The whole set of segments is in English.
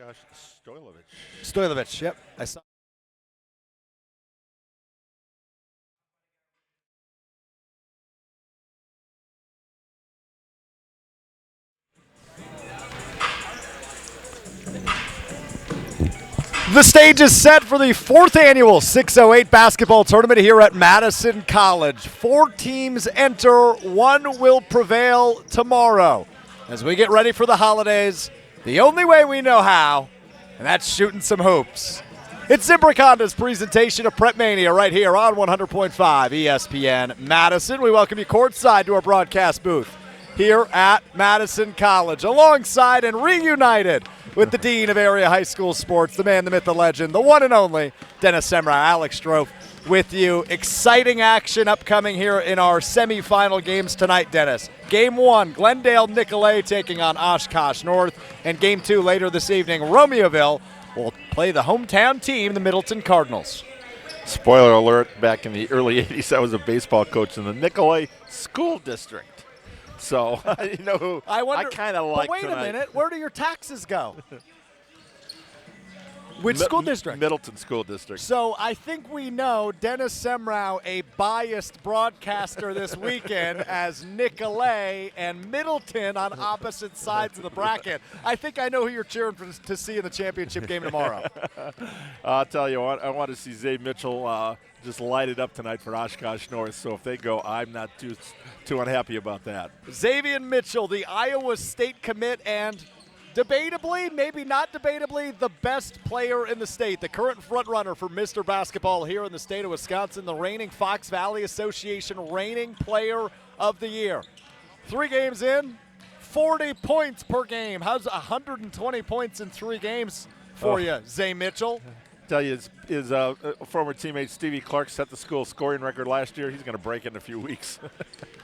Oshkosh Stoilovich, yep. I saw. The stage is set for the fourth annual 608 basketball tournament here at Madison College. 4 teams enter, 1 will prevail tomorrow. As we get ready for the holidays, the only way we know how, and that's shooting some hoops. It's Zimbrick Honda's presentation of Prep Mania right here on 100.5 ESPN Madison. We welcome you courtside to our broadcast booth here at Madison College, alongside and reunited with the Dean of Area High School Sports, the man, the myth, the legend, the one and only Dennis Semrau. Alex Strofe with you. Exciting action upcoming here in our semifinal games tonight, Dennis. Game 1, Glendale Nicolet taking on Oshkosh North, and Game 2 later this evening, Romeoville will play the hometown team, the Middleton Cardinals. Spoiler alert, back in the early 80s, I was a baseball coach in the Nicolet School District. So, you know who I kind of like tonight. But wait a minute, where do your taxes go? Which school district? Middleton School District. So I think we know Dennis Semrau, a biased broadcaster this weekend, as Nicolet and Middleton on opposite sides of the bracket. I think I know who you're cheering for to see in the championship game tomorrow. I'll tell you what, I want to see Zay Mitchell just light it up tonight for Oshkosh North. So if they go, I'm not too unhappy about that. Xavier Mitchell, the Iowa State commit, and debatably, maybe not debatably, the best player in the state, the current frontrunner for Mr. Basketball here in the state of Wisconsin, the reigning Fox Valley Association reigning player of the year. 3 games in, 40 points per game. How's 120 points in 3 games for you, Zay Mitchell? Tell you, his former teammate Stevie Clark set the school scoring record last year. He's going to break it in a few weeks.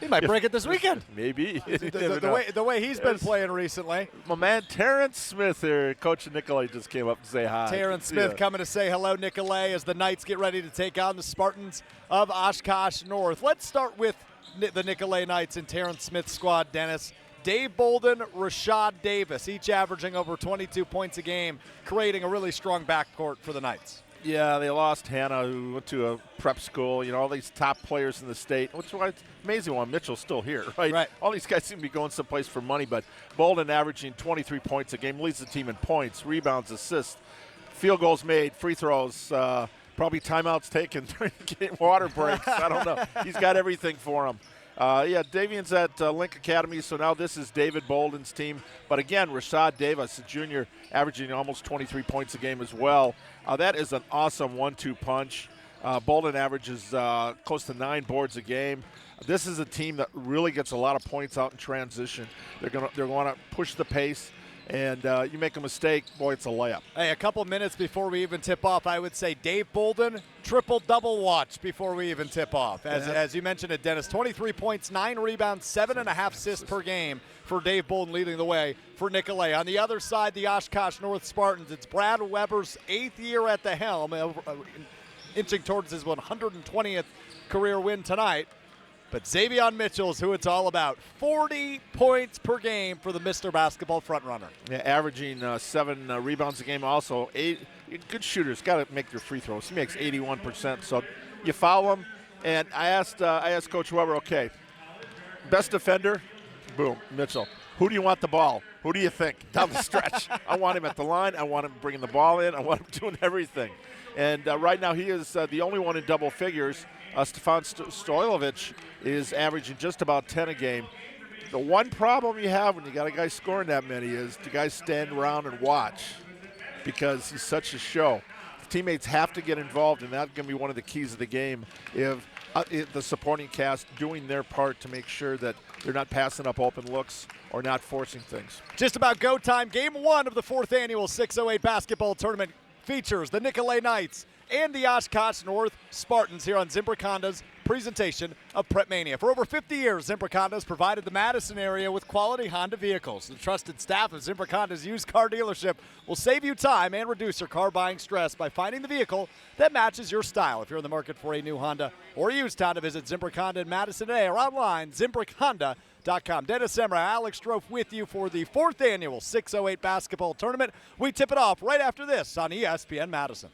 He might break it this weekend. Maybe. the way he's been playing recently. My man Terrence Smith here, coach of Nicolet, just came up to say hi. Terrence Smith coming to say hello, Nicolet, as the Knights get ready to take on the Spartans of Oshkosh North. Let's start with the Nicolet Knights and Terrence Smith's squad, Dennis. Dave Bolden, Rashad Davis, each averaging over 22 points a game, creating a really strong backcourt for the Knights. Yeah, they lost Hannah, who went to a prep school. You know, all these top players in the state, which is why it's amazing why Mitchell's still here, right? All these guys seem to be going someplace for money, but Bolden averaging 23 points a game, leads the team in points, rebounds, assists, field goals made, free throws, probably timeouts taken during game, water breaks. I don't know. He's got everything for him. Davian's at Link Academy, so now this is David Bolden's team. But again, Rashad Davis, a junior, averaging almost 23 points a game as well. That is an awesome 1-2 punch. Bolden averages close to 9 boards a game. This is a team that really gets a lot of points out in transition. They're going to push the pace. And you make a mistake, boy, it's a layup. Hey, a couple minutes before we even tip off, I would say Dave Bolden, triple-double watch before we even tip off. As you mentioned it, Dennis, 23 points, 9 rebounds, 7.5 assists per game for Dave Bolden leading the way for Nicolet. On the other side, the Oshkosh North Spartans, it's Brad Weber's 8th year at the helm, inching towards his 120th career win tonight. But Xavier Mitchell is who it's all about. 40 points per game for the Mr. Basketball frontrunner. Yeah, averaging 7 rebounds a game. Also, 8 good shooters. Got to make their free throws. He makes 81%. So you foul him. And I asked Coach Weber, okay, best defender, boom, Mitchell. Who do you want the ball? Who do you think down the stretch? I want him at the line. I want him bringing the ball in. I want him doing everything. And right now he is the only one in double figures. Stefan Stoilovich is averaging just about 10 a game. The one problem you have when you got a guy scoring that many is the guys stand around and watch because he's such a show. The teammates have to get involved, and that's going to be one of the keys of the game if the supporting cast doing their part to make sure that they're not passing up open looks or not forcing things. Just about go time. Game 1 of the 4th annual 608 basketball tournament features the Nicolet Knights and the Oshkosh North Spartans here on Zimbrick Honda's presentation of Prep Mania. For over 50 years, Zimbrick Honda has provided the Madison area with quality Honda vehicles. The trusted staff of Zimbrick Honda's used car dealership will save you time and reduce your car buying stress by finding the vehicle that matches your style. If you're in the market for a new Honda or a used Honda, visit Zimbrick Honda in Madison today or online, ZimbrickHonda.com. SemiFinalTickets.com. Dennis Semra, Alex Strofe with you for the 4th annual 608 basketball tournament. We tip it off right after this on ESPN Madison.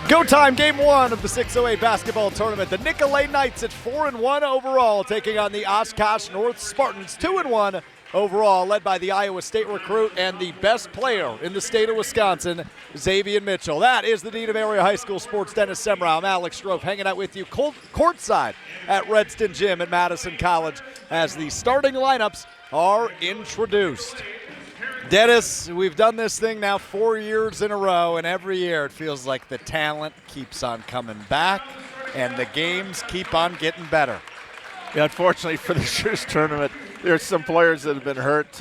Go time, game 1 of the 608 basketball tournament. The Nicolet Knights at 4-1 overall, taking on the Oshkosh North Spartans, 2-1 overall, led by the Iowa State recruit and the best player in the state of Wisconsin, Xavier Mitchell. That is the Dean of Area High School Sports, Dennis Semra. I'm Alex Strofe, hanging out with you courtside at Redston Gym at Madison College as the starting lineups are introduced. Dennis, we've done this thing now 4 years in a row, and every year it feels like the talent keeps on coming back and the games keep on getting better. Yeah, unfortunately for this year's tournament, there's some players that have been hurt.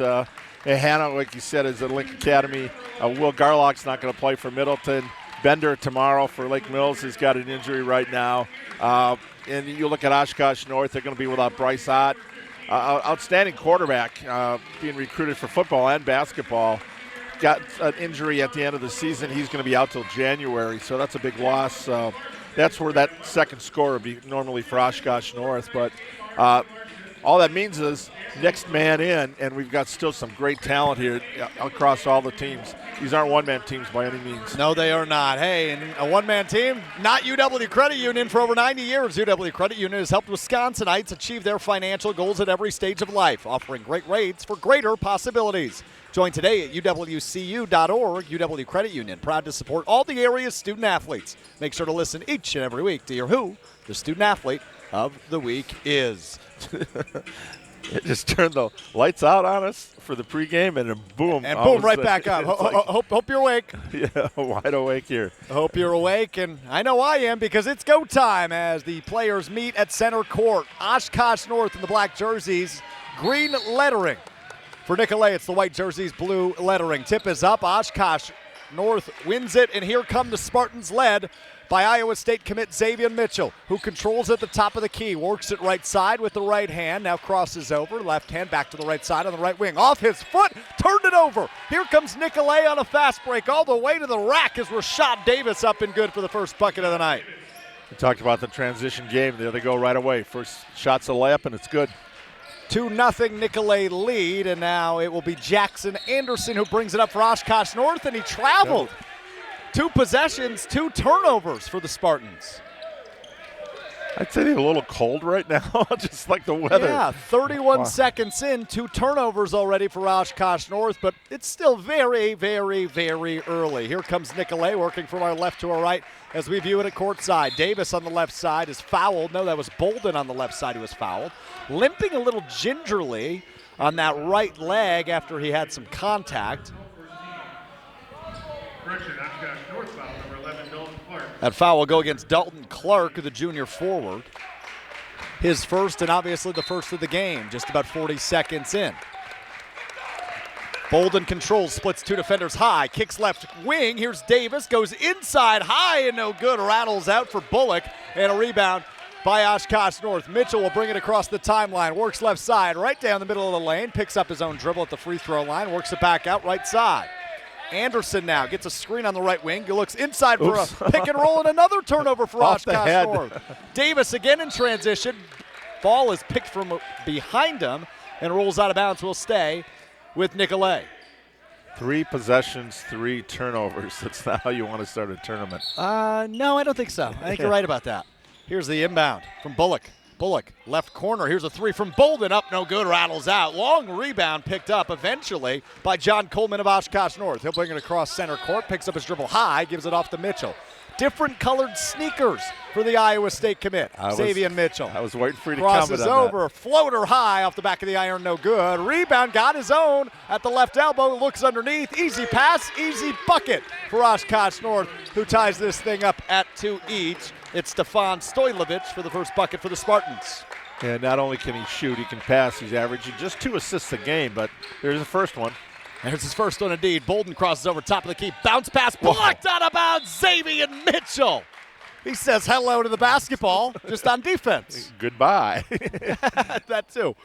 Hannah, like you said, is at Link Academy. Will Garlock's not going to play for Middleton. Bender tomorrow for Lake Mills has got an injury right now. And you look at Oshkosh North, they're going to be without Bryce Ott. Outstanding quarterback, being recruited for football and basketball. Got an injury at the end of the season. He's going to be out till January, so that's a big loss. That's where that second score would be normally for Oshkosh North. But all that means is next man in, and we've got still some great talent here across all the teams. These aren't one-man teams by any means. No, they are not. Hey, and a one-man team, not UW Credit Union. For over 90 years, UW Credit Union has helped Wisconsinites achieve their financial goals at every stage of life, offering great rates for greater possibilities. Join today at uwcu.org. UW Credit Union, proud to support all the area's student athletes. Make sure to listen each and every week to hear who the student athlete of the week is. It just turned the lights out on us for the pregame, and then boom. And boom, right back up. Hope you're awake. Yeah, wide awake here. Hope you're awake, and I know I am because it's go time as the players meet at center court. Oshkosh North in the black jerseys, green lettering. For Nicolet, it's the white jerseys, blue lettering. Tip is up. Oshkosh North wins it, and here come the Spartans, led by Iowa State commit Xavier Mitchell, who controls at the top of the key, works it right side with the right hand, now crosses over, left hand back to the right side on the right wing. Off his foot, turned it over. Here comes Nicolet on a fast break all the way to the rack as Rashad Davis up and good for the first bucket of the night. We talked about the transition game. There they go right away. First shot's a layup, and it's good. 2-0 Nicolet lead, and now it will be Jackson Anderson who brings it up for Oshkosh North, and he traveled. 2 possessions, 2 turnovers for the Spartans. I'd say they're a little cold right now, just like the weather. Yeah, 31 seconds in, 2 turnovers already for Oshkosh North, but it's still very, very, very early. Here comes Nicolet working from our left to our right as we view it at courtside. Davis on the left side is fouled. No, that was Bolden on the left side who was fouled. Limping a little gingerly on that right leg after he had some contact. That foul will go against Dalton Clark, the junior forward. His first and obviously the first of the game, just about 40 seconds in. Bolden controls, splits 2 defenders high, kicks left wing. Here's Davis, goes inside high and no good, rattles out for Bullock, and a rebound by Oshkosh North. Mitchell will bring it across the timeline, works left side, right down the middle of the lane, picks up his own dribble at the free throw line, works it back out right side. Anderson now gets a screen on the right wing, looks inside for a pick and roll, and another turnover for Oshkosh North. Davis again in transition. Ball is picked from behind him and rolls out of bounds. Will stay with Nicolet. 3 possessions, 3 turnovers. That's not how you want to start a tournament. No, I don't think so. I think you're right about that. Here's the inbound from Bullock. Bullock, left corner. Here's a 3 from Bolden. Up, no good, rattles out. Long rebound picked up eventually by John Coleman of Oshkosh North. He'll bring it across center court, picks up his dribble high, gives it off to Mitchell. Different colored sneakers for the Iowa State commit, Xavier Mitchell. I was waiting for you to comment on that. Crosses over, floater high off the back of the iron, no good. Rebound, got his own at the left elbow, looks underneath. Easy pass, easy bucket for Oshkosh North, who ties this thing up at 2 each. It's Stefan Stojlovic for the first bucket for the Spartans. And not only can he shoot, he can pass. He's averaging just 2 assists a game, but there's the first one. There's his first one indeed. Bolden crosses over top of the key. Bounce pass blocked out of bounds. Xavier Mitchell. He says hello to the basketball just on defense. Goodbye. That too.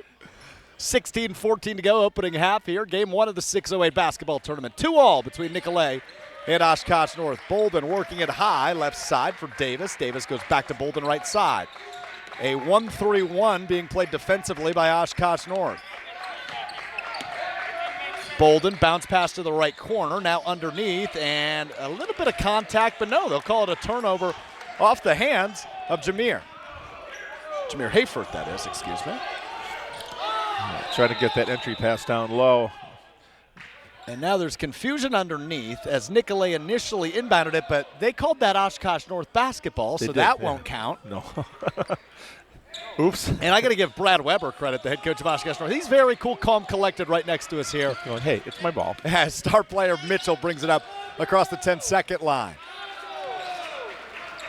16-14 to go, opening half here. Game 1 of the 608 basketball tournament. 2-all between Nicolet and Oshkosh North. Bolden working it high, left side for Davis. Davis goes back to Bolden right side. A 1-3-1 being played defensively by Oshkosh North. Bolden, bounce pass to the right corner, now underneath, and a little bit of contact, but no, they'll call it a turnover off the hands of Jameer. Jameer Hayford, that is, excuse me. Trying to get that entry pass down low. And now there's confusion underneath as Nicolet initially inbounded it, but they called that Oshkosh North basketball, so that won't count. No. Oops. And I got to give Brad Weber credit, the head coach of Oshkosh North. He's very cool, calm, collected right next to us here. Going, hey, it's my ball. As star player Mitchell brings it up across the 10-second line.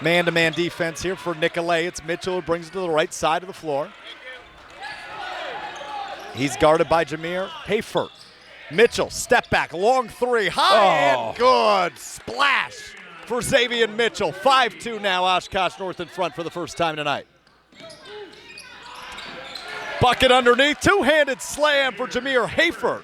Man-to-man defense here for Nicolet. It's Mitchell who brings it to the right side of the floor. He's guarded by Jameer Hayford. Mitchell, step back, long 3, high and good. Splash for Xavier Mitchell. 5-2 now, Oshkosh North in front for the first time tonight. Bucket underneath, two-handed slam for Jameer Hayford.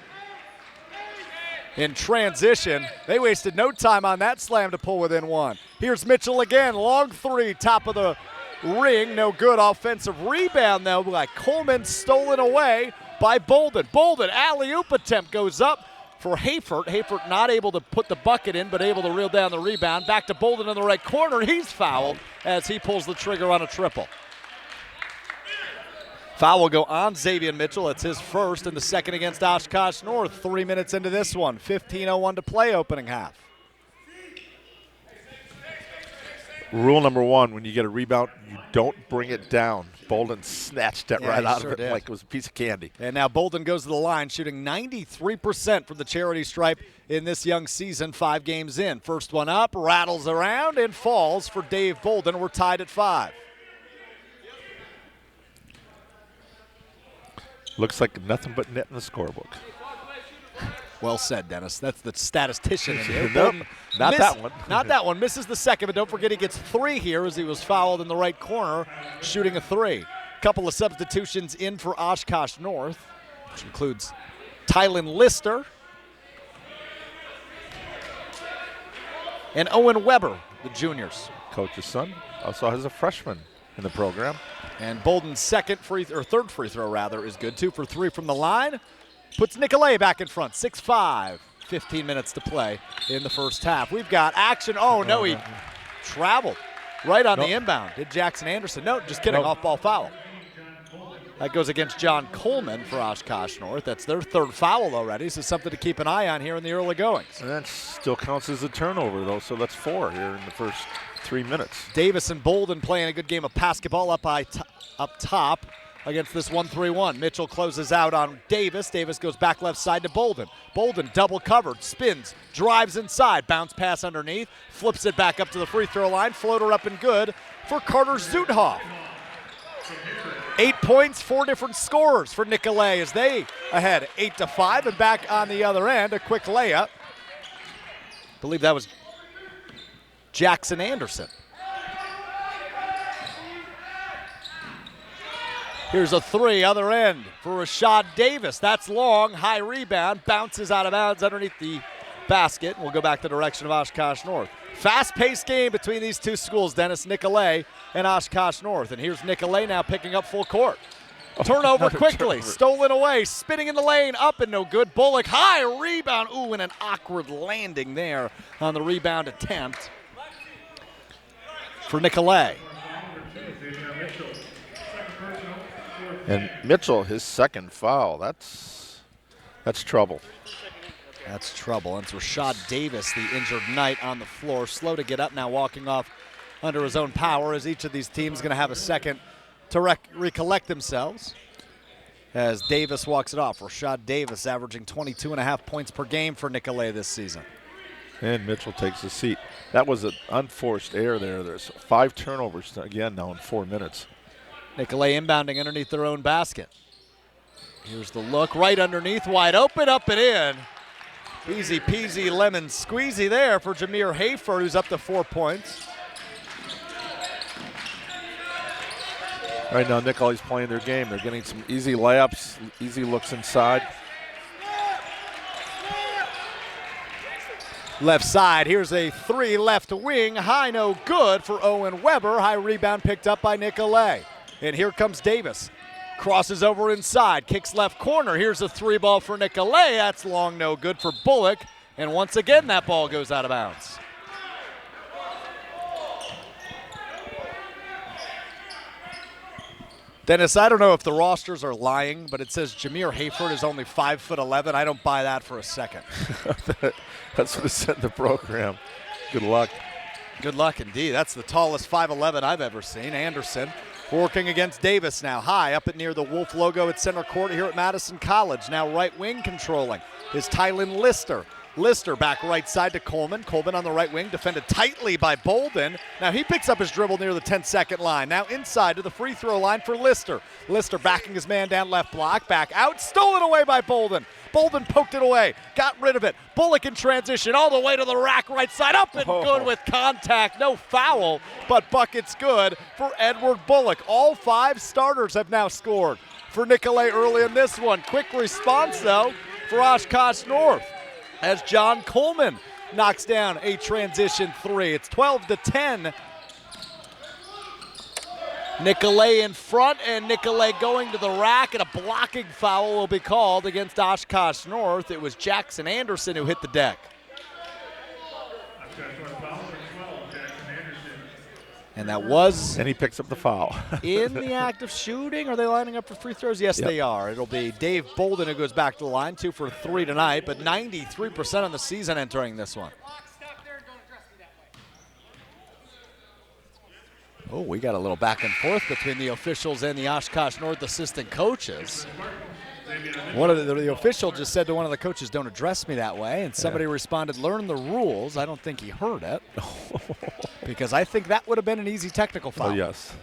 In transition, they wasted no time on that slam to pull within 1. Here's Mitchell again, long 3, top of the ring, no good. Offensive rebound though by Coleman, stolen away by Bolden. Bolden, alley-oop attempt goes up for Hayford. Hayford not able to put the bucket in, but able to reel down the rebound. Back to Bolden in the right corner. He's fouled as he pulls the trigger on a triple. Foul will go on Xavier Mitchell. It's his first and the second against Oshkosh North. 3 minutes into this one. 15:01 to play opening half. Rule number 1, when you get a rebound, you don't bring it down. Bolden snatched it right out of it like it was a piece of candy. And now Bolden goes to the line, shooting 93% from the charity stripe in this young season, 5 games in. First one up, rattles around, and falls for Dave Bolden. We're tied at 5. Looks like nothing but net in the scorebook. Well said, Dennis. That's the statistician in here. Nope, not that one. Not that one. Misses the second, but don't forget he gets 3 here as he was fouled in the right corner, shooting a 3. Couple of substitutions in for Oshkosh North, which includes Tylen Lister and Owen Weber, the juniors. Coach's son also has a freshman in the program. And Bolden's third free throw is good. 2 for 3 from the line. Puts Nicolet back in front, 6-5. 15 minutes to play in the first half. We've got action. Oh, no, he traveled. right on the inbound. Did Jackson Anderson? No, just kidding, off-ball foul. That goes against John Coleman for Oshkosh North. That's their third foul already, so something to keep an eye on here in the early goings. And that still counts as a turnover, though, so that's 4 here in the first 3 minutes. Davis and Bolden playing a good game of basketball up top against this 1-3-1. Mitchell closes out on Davis. Davis goes back left side to Bolden. Bolden double covered, spins, drives inside, bounce pass underneath, flips it back up to the free throw line, floater up and good for Carter Zuthoff. 8 points, 4 different scorers for Nicolet as they ahead 8-5, and back on the other end, a quick layup. I believe that was Jackson Anderson. Here's a 3, other end for Rashad Davis. That's long, high rebound, bounces out of bounds underneath the basket. We'll go back the direction of Oshkosh North. Fast-paced game between these two schools, Dennis, Nicolet and Oshkosh North. And here's Nicolet now picking up full court. Turnover quickly, stolen away, spinning in the lane, up and no good. Bullock, high rebound. Ooh, and an awkward landing there on the rebound attempt for Nicolet. And Mitchell, his second foul. That's trouble. That's trouble. And it's Rashad Davis, the injured Knight, on the floor. Slow to get up now, walking off under his own power, as each of these teams is going to have a second to recollect themselves. As Davis walks it off. Rashad Davis averaging 22.5 points per game for Nicolet this season. And Mitchell takes a seat. That was an unforced error there. There's 5 turnovers again now in 4 minutes. Nicolet inbounding underneath their own basket. Here's the look, right underneath, wide open, up and in. Easy peasy lemon squeezy there for Jameer Hayford, who's up to 4 points. Right now, Nicolet's playing their game. They're getting some easy layups, easy looks inside. Left side, here's a 3 left wing, high no good for Owen Weber. High rebound picked up by Nicolet. And here comes Davis. Crosses over inside, kicks left corner. Here's a 3 ball for Nicolet. That's long, no good for Bullock. And once again, that ball goes out of bounds. Dennis, I don't know if the rosters are lying, but it says Jameer Hayford is only 5'11". I don't buy that for a second. That's what it said in the program. Good luck. Good luck indeed. That's the tallest 5'11" I've ever seen. Anderson working against Davis now. High up at near the Wolf logo at center court here at Madison College. Now right wing controlling is Tylen Lister. Lister back right side to Coleman. Coleman on the right wing, defended tightly by Bolden. Now he picks up his dribble near the 10-second line. Now inside to the free throw line for Lister. Lister backing his man down left block. Back out, stolen away by Bolden. Bolden poked it away, got rid of it. Bullock in transition all the way to the rack right side, up and good with contact. No foul, but bucket's good for Edward Bullock. All 5 starters have now scored for Nicolet early in this one. Quick response, though, for Oshkosh North as John Coleman knocks down a transition 3. It's 12-10. Nicolet in front, and Nicolet going to the rack, and a blocking foul will be called against Oshkosh North. It was Jackson Anderson who hit the deck. And that was... And he picks up the foul. in the act of shooting. Are they lining up for free throws? Yes, they are. It'll be Dave Bolden who goes back to the line, 2 for 3 tonight, but 93% on the season entering this one. Oh, we got a little back and forth between the officials and the Oshkosh North assistant coaches. One of the official just said to one of the coaches, "Don't address me that way," and somebody responded, "Learn the rules." I don't think he heard it because I think that would have been an easy technical foul. Oh, yes.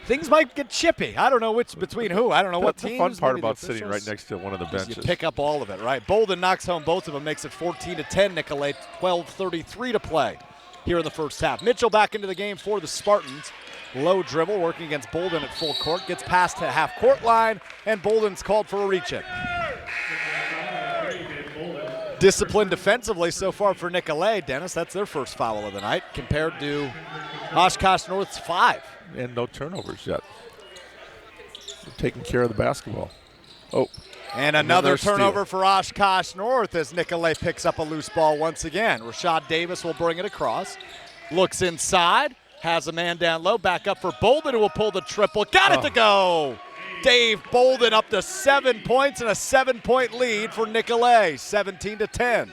Things might get chippy. I don't know which between who. I don't know what teams. The fun part maybe about sitting right next to one of the benches. You pick up all of it, right? Bolden knocks home both of them, makes it 14-10. Nicolet, 12:33 to play here in the first half. Mitchell back into the game for the Spartans. Low dribble, working against Bolden at full court. Gets past the half-court line, and Bolden's called for a reach-in. Disciplined defensively so far for Nicolet, Dennis. That's their first foul of the night compared to Oshkosh North's 5. And no turnovers yet. They're taking care of the basketball. Oh. And another turnover for Oshkosh North as Nicolet picks up a loose ball once again. Rashad Davis will bring it across. Looks inside. Has a man down low. Back up for Bolden, who will pull the triple. Got it to go. Dave Bolden up to 7 points and a 7-point lead for Nicolet, 17-10.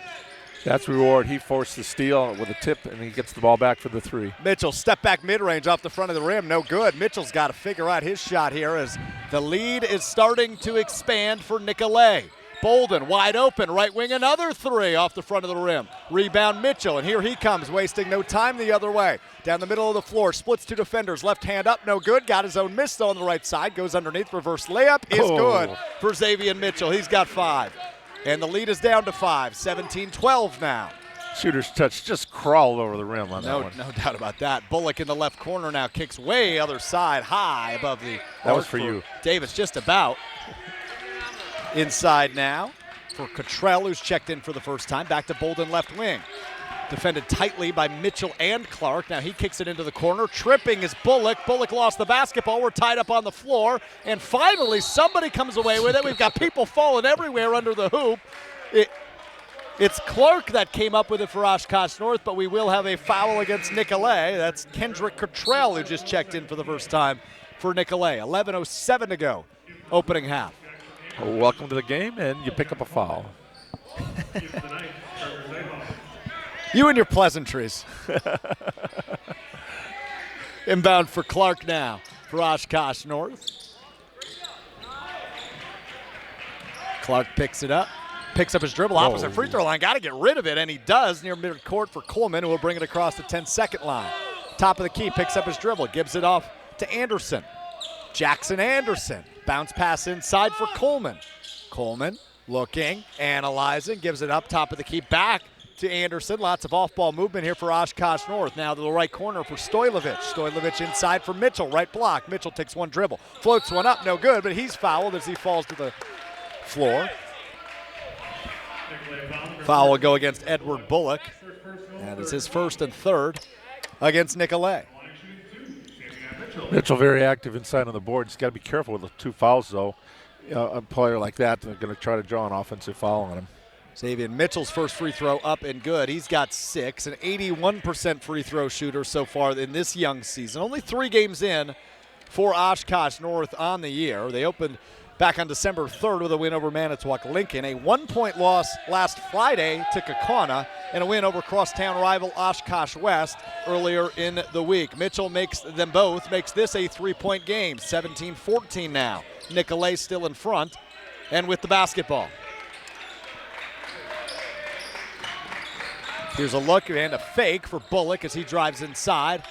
That's reward. He forced the steal with a tip, and he gets the ball back for the 3. Mitchell, step back mid-range off the front of the rim. No good. Mitchell's got to figure out his shot here as the lead is starting to expand for Nicolet. Bolden wide open, right wing, another 3 off the front of the rim. Rebound Mitchell, and here he comes, wasting no time the other way. Down the middle of the floor, splits 2 defenders, left hand up, no good. Got his own miss on the right side, goes underneath, reverse layup is good for Xavier Mitchell. He's got 5. And the lead is down to 5, 17-12 now. Shooter's touch just crawled over the rim on that one. No doubt about that. Bullock in the left corner now, kicks way other side, high above the That was for you. Davis, just about. Inside now for Cottrell, who's checked in for the first time. Back to Bolden left wing. Defended tightly by Mitchell and Clark. Now he kicks it into the corner. Tripping is Bullock. Bullock lost the basketball. We're tied up on the floor. And finally, somebody comes away with it. We've got people falling everywhere under the hoop. It's Clark that came up with it for Oshkosh North, but we will have a foul against Nicolet. That's Kendrick Cottrell, who just checked in for the first time for Nicolet. 11:07 to go, opening half. Well, welcome to the game, and you pick up a foul. You and your pleasantries. Inbound for Clark now for Oshkosh North. Clark picks it up. Picks up his dribble, opposite free throw line. Got to get rid of it, and he does near midcourt for Coleman, who will bring it across the 10-second line. Top of the key, picks up his dribble, gives it off to Anderson. Jackson Anderson. Bounce pass inside for Coleman. Coleman looking, analyzing, gives it up top of the key, back to Anderson. Lots of off-ball movement here for Oshkosh North. Now to the right corner for Stojlovic. Stojlovic inside for Mitchell, right block. Mitchell takes one dribble, floats one up, no good, but he's fouled as he falls to the floor. Foul will go against Edward Bullock. That is his first and third against Nicolet. Mitchell very active inside on the board. He's got to be careful with the 2 fouls, though. A player like that, they're going to try to draw an offensive foul on him. Xavier Mitchell's first free throw up and good. He's got 6, an 81% free throw shooter so far in this young season. Only 3 games in for Oshkosh North on the year. They opened back on December 3rd with a win over Manitowoc Lincoln, a 1-point loss last Friday to Kaukauna, and a win over crosstown rival Oshkosh West earlier in the week. Mitchell makes them both, makes this a 3-point game, 17-14 now. Nicolet still in front and with the basketball. Here's a look and a fake for Bullock as he drives inside.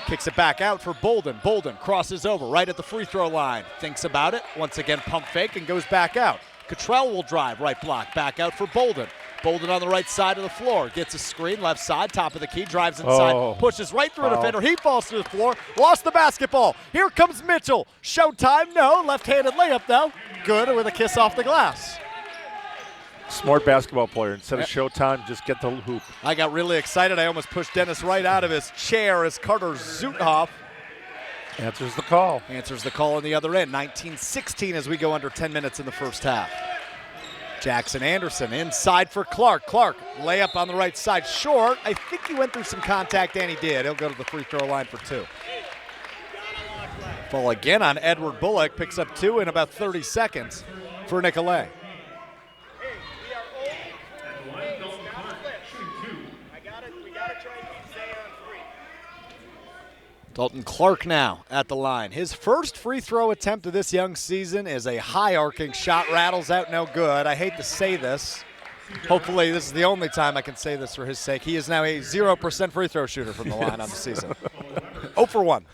Kicks it back out for Bolden. Bolden crosses over right at the free throw line. Thinks about it. Once again, pump fake and goes back out. Cottrell will drive right block. Back out for Bolden. Bolden on the right side of the floor. Gets a screen left side. Top of the key. Drives inside. Pushes right through a defender. He falls to the floor. Lost the basketball. Here comes Mitchell. Showtime. No. Left-handed layup though. Good with a kiss off the glass. Smart basketball player. Instead of showtime, just get the hoop. I got really excited. I almost pushed Dennis right out of his chair as Carter Zuthoff answers the call. Answers the call on the other end. 19-16 as we go under 10 minutes in the first half. Jackson Anderson inside for Clark. Clark, layup on the right side. Short. I think he went through some contact, and he did. He'll go to the free throw line for 2. Fall again on Edward Bullock. Picks up 2 in about 30 seconds for Nicolet. Dalton Clark now at the line. His first free throw attempt of this young season is a high arcing shot, rattles out no good. I hate to say this. Hopefully this is the only time I can say this for his sake. He is now a 0% free throw shooter from the line on the season. 0 for 1.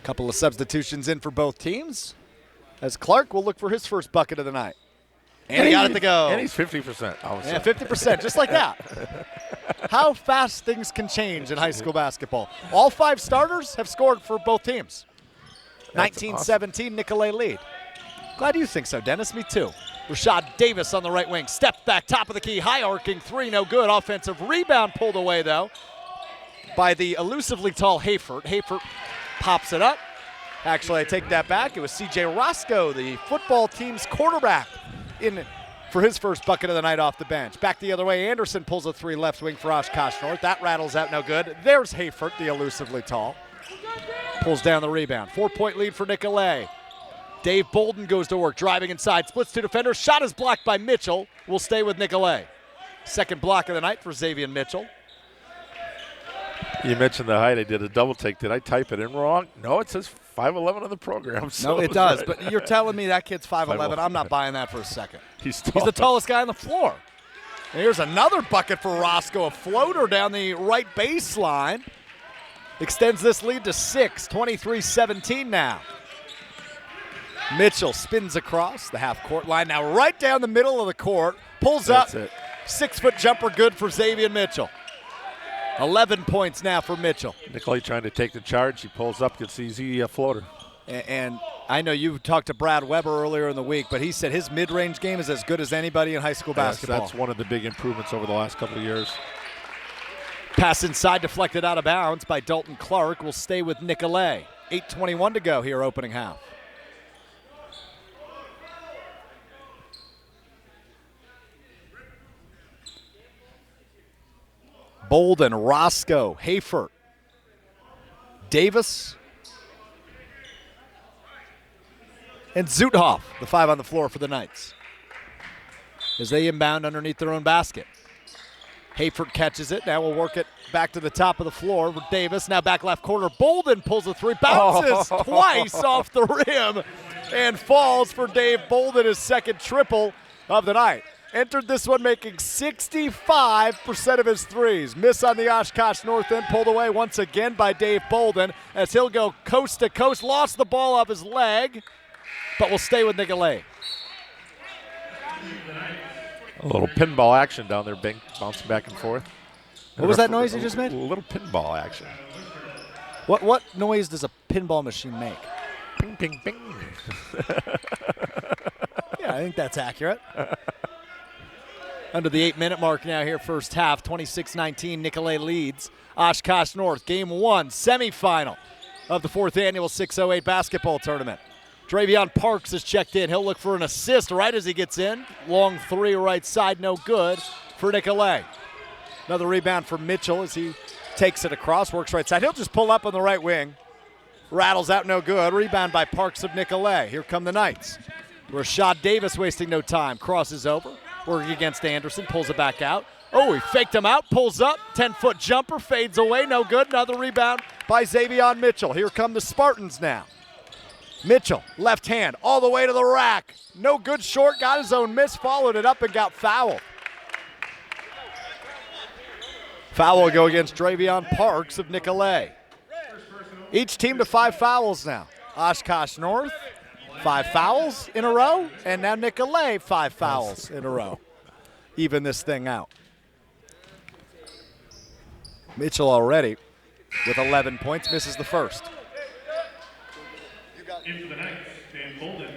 Couple of substitutions in for both teams as Clark will look for his first bucket of the night. And he got it to go. And he's 50%. Yeah, 50%, just like that. How fast things can change in high school basketball. All 5 starters have scored for both teams. 19-17, awesome. Nicolet lead. Glad you think so, Dennis. Me too. Rashad Davis on the right wing. Step back, top of the key, high arcing 3, no good. Offensive rebound pulled away, though, by the elusively tall Hayford. Hayford pops it up. Actually, I take that back. It was C.J. Roscoe, the football team's quarterback, in for his first bucket of the night off the bench. Back the other way, Anderson pulls a 3 left wing for Oshkosh North. That rattles out no good. There's Hayford, the elusively tall. Pulls down the rebound. 4-point lead for Nicolet. Dave Bolden goes to work, driving inside, splits 2 defenders. Shot is blocked by Mitchell. Will stay with Nicolet. Second block of the night for Xavier Mitchell. You mentioned the height. I did a double take. Did I type it in wrong? No, it says 5'11" on the program. So no, it does. right. But you're telling me that kid's 5'11". I'm not buying that for a second. He's the tallest guy on the floor. And here's another bucket for Roscoe. A floater down the right baseline. Extends this lead to 6, 23-17 now. Mitchell spins across the half-court line. Now right down the middle of the court. Pulls up. 6-foot jumper good for Xavier Mitchell. 11 points now for Mitchell. Nicolet trying to take the charge. He pulls up, gets easy floater. And I know you talked to Brad Weber earlier in the week, but he said his mid-range game is as good as anybody in high school basketball. That's one of the big improvements over the last couple of years. Pass inside, deflected out of bounds by Dalton Clark. Will stay with Nicolet. 8:21 to go here, opening half. Bolden, Roscoe, Hayford, Davis, and Zuthoff, the 5 on the floor for the Knights, as they inbound underneath their own basket. Hayford catches it. Now we'll work it back to the top of the floor with Davis. Now back left corner. Bolden pulls a 3, bounces twice off the rim, and falls for Dave Bolden, his second triple of the night. Entered this one making 65% of his threes. Miss on the Oshkosh North end, pulled away once again by Dave Bolden as he'll go coast to coast. Lost the ball off his leg, but will stay with Nicolet. A little pinball action down there, bouncing back and forth. What was that noise you just made? A little pinball action. What noise does a pinball machine make? Ping, ping, ping. Yeah, I think that's accurate. Under the 8-minute mark now here, first half, 26-19, Nicolet leads Oshkosh North. Game 1, semifinal of the 4th annual 608 basketball tournament. Dravion Parks has checked in. He'll look for an assist right as he gets in. Long 3 right side, no good for Nicolet. Another rebound for Mitchell as he takes it across, works right side. He'll just pull up on the right wing. Rattles out, no good. Rebound by Parks of Nicolet. Here come the Knights. Rashad Davis wasting no time. Crosses over. Working against Anderson, pulls it back out. Oh, he faked him out, pulls up, 10-foot jumper, fades away, no good. Another rebound by Xavier Mitchell. Here come the Spartans now. Mitchell, left hand, all the way to the rack. No good short, got his own miss, followed it up and got fouled. Foul will go against Dravion Parks of Nicolet. Each team to 5 fouls now. Oshkosh North, 5 fouls in a row, and now Nicolet 5 fouls in a row. Even this thing out. Mitchell already with 11 points, misses the first. In for the Knights, Dan Bolden.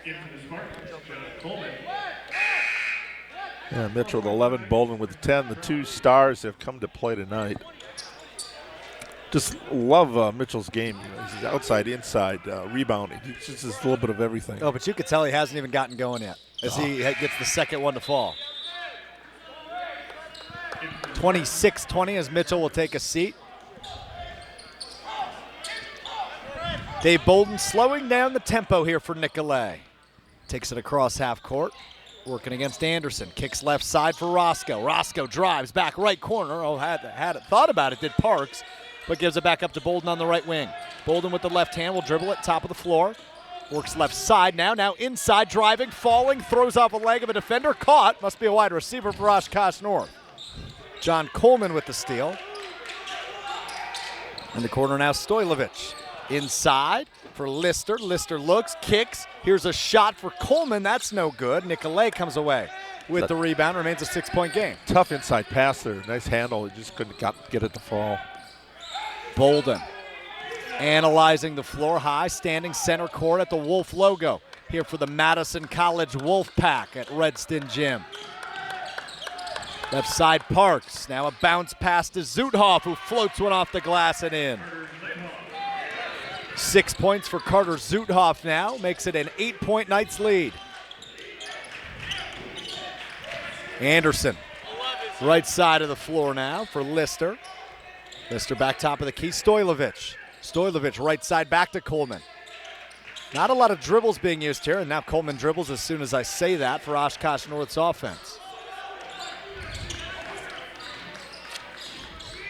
In for the Spartans, John Coleman. Yeah, Mitchell with 11, Bolden with 10. The 2 stars have come to play tonight. Just love Mitchell's game. You know, he's outside, inside, rebounding. He's just a little bit of everything. Oh, but you could tell he hasn't even gotten going yet as he gets the second one to fall. 26-20 as Mitchell will take a seat. Dave Bolden slowing down the tempo here for Nicolet. Takes it across half court. Working against Anderson. Kicks left side for Roscoe. Roscoe drives back right corner. Oh, had it. Thought about it, did Parks, but gives it back up to Bolden on the right wing. Bolden with the left hand will dribble it, top of the floor. Works left side now. Now inside, driving, falling, throws off a leg of a defender. Caught. Must be a wide receiver for Oshkosh North. John Coleman with the steal. In the corner now, Stojlovic. Inside for Lister. Lister looks, kicks. Here's a shot for Coleman. That's no good. Nicolet comes away with the rebound. Remains a 6-point game. Tough inside pass there. Nice handle. He just couldn't get it to fall. Bolden analyzing the floor high, standing center court at the Wolf logo. Here for the Madison College Wolf Pack at Redston Gym. Left side Parks. Now a bounce pass to Zuthoff, who floats one off the glass and in. 6 points for Carter Zuthoff now. Makes it an 8-point Knights lead. Anderson, right side of the floor now for Lister. Lister back top of the key. Stoilovich right side back to Coleman. Not a lot of dribbles being used here, and now Coleman dribbles as soon as I say that for Oshkosh North's offense.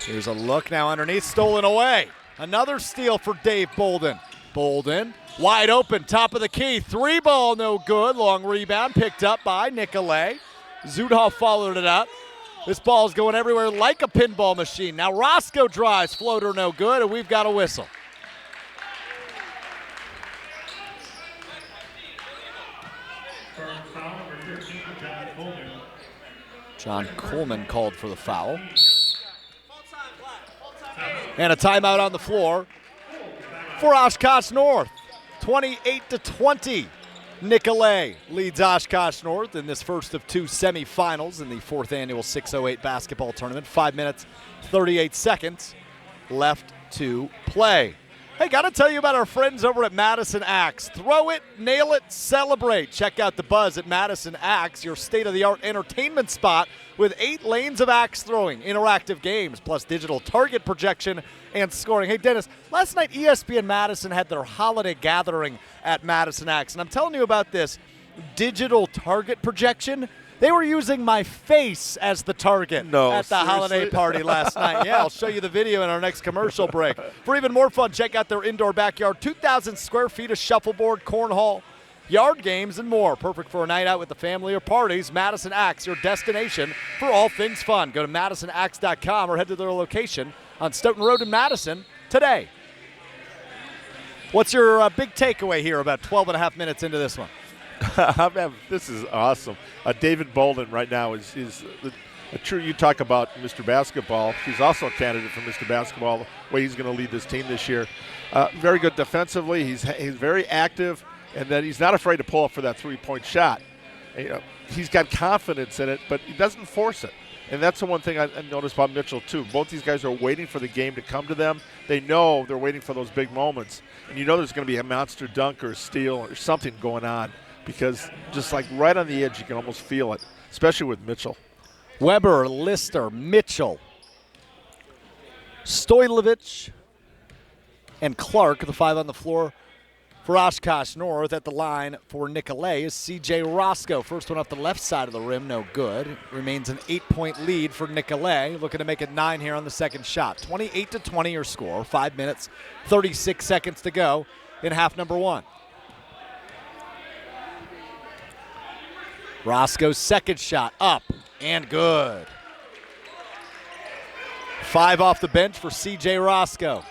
Here's a look now underneath, stolen away. Another steal for Dave Bolden. Bolden, wide open, top of the key. 3 ball, no good. Long rebound picked up by Nicolet. Zudhoff followed it up. This ball's going everywhere like a pinball machine. Now Roscoe drives, floater no good, and we've got a whistle. Foul number 13, John Coleman. John Coleman called for the foul. And a timeout on the floor for Oshkosh North. 28-20. Nicolet leads Oshkosh North in this first of 2 semifinals in the 4th annual 608 basketball tournament. 5 minutes, 38 seconds left to play. Hey, got to tell you about our friends over at Madison Axe. Throw it, nail it, celebrate. Check out the buzz at Madison Axe, your state-of-the-art entertainment spot with 8 lanes of axe throwing, interactive games, plus digital target projection and scoring. Hey, Dennis, last night ESPN Madison had their holiday gathering at Madison Axe, and I'm telling you about this digital target projection. They were using my face as the target at the seriously? holiday party last night. Yeah, I'll show you the video in our next commercial break. For even more fun, check out their indoor backyard. 2,000 square feet of shuffleboard, cornhole, yard games, and more. Perfect for a night out with the family or parties. Madison Axe, your destination for all things fun. Go to MadisonAxe.com or head to their location on Stoughton Road in Madison today. What's your big takeaway here about 12 and a half minutes into this one? This is awesome. David Bolden right now is a true. You talk about Mr. Basketball. He's also a candidate for Mr. Basketball. The way he's going to lead this team this year. Very good defensively. He's very active, and then he's not afraid to pull up for that 3-point shot. He's got confidence in it, but he doesn't force it. And that's the one thing I noticed about Mitchell, too. Both these guys are waiting for the game to come to them. They know they're waiting for those big moments. And you know there's going to be a monster dunk or a steal or something going on, because just like right on the edge, you can almost feel it, especially with Mitchell. Weber, Lister, Mitchell, Stoilovich, and Clark, the 5 on the floor for Oshkosh North. At the line for Nicolet is C.J. Roscoe. First one off the left side of the rim, no good. Remains an 8-point lead for Nicolet, looking to make it 9 here on the second shot. 28-20 your score, 5 minutes, 36 seconds to go in half number 1. Roscoe's second shot up and good. 5 off the bench for C.J. Roscoe.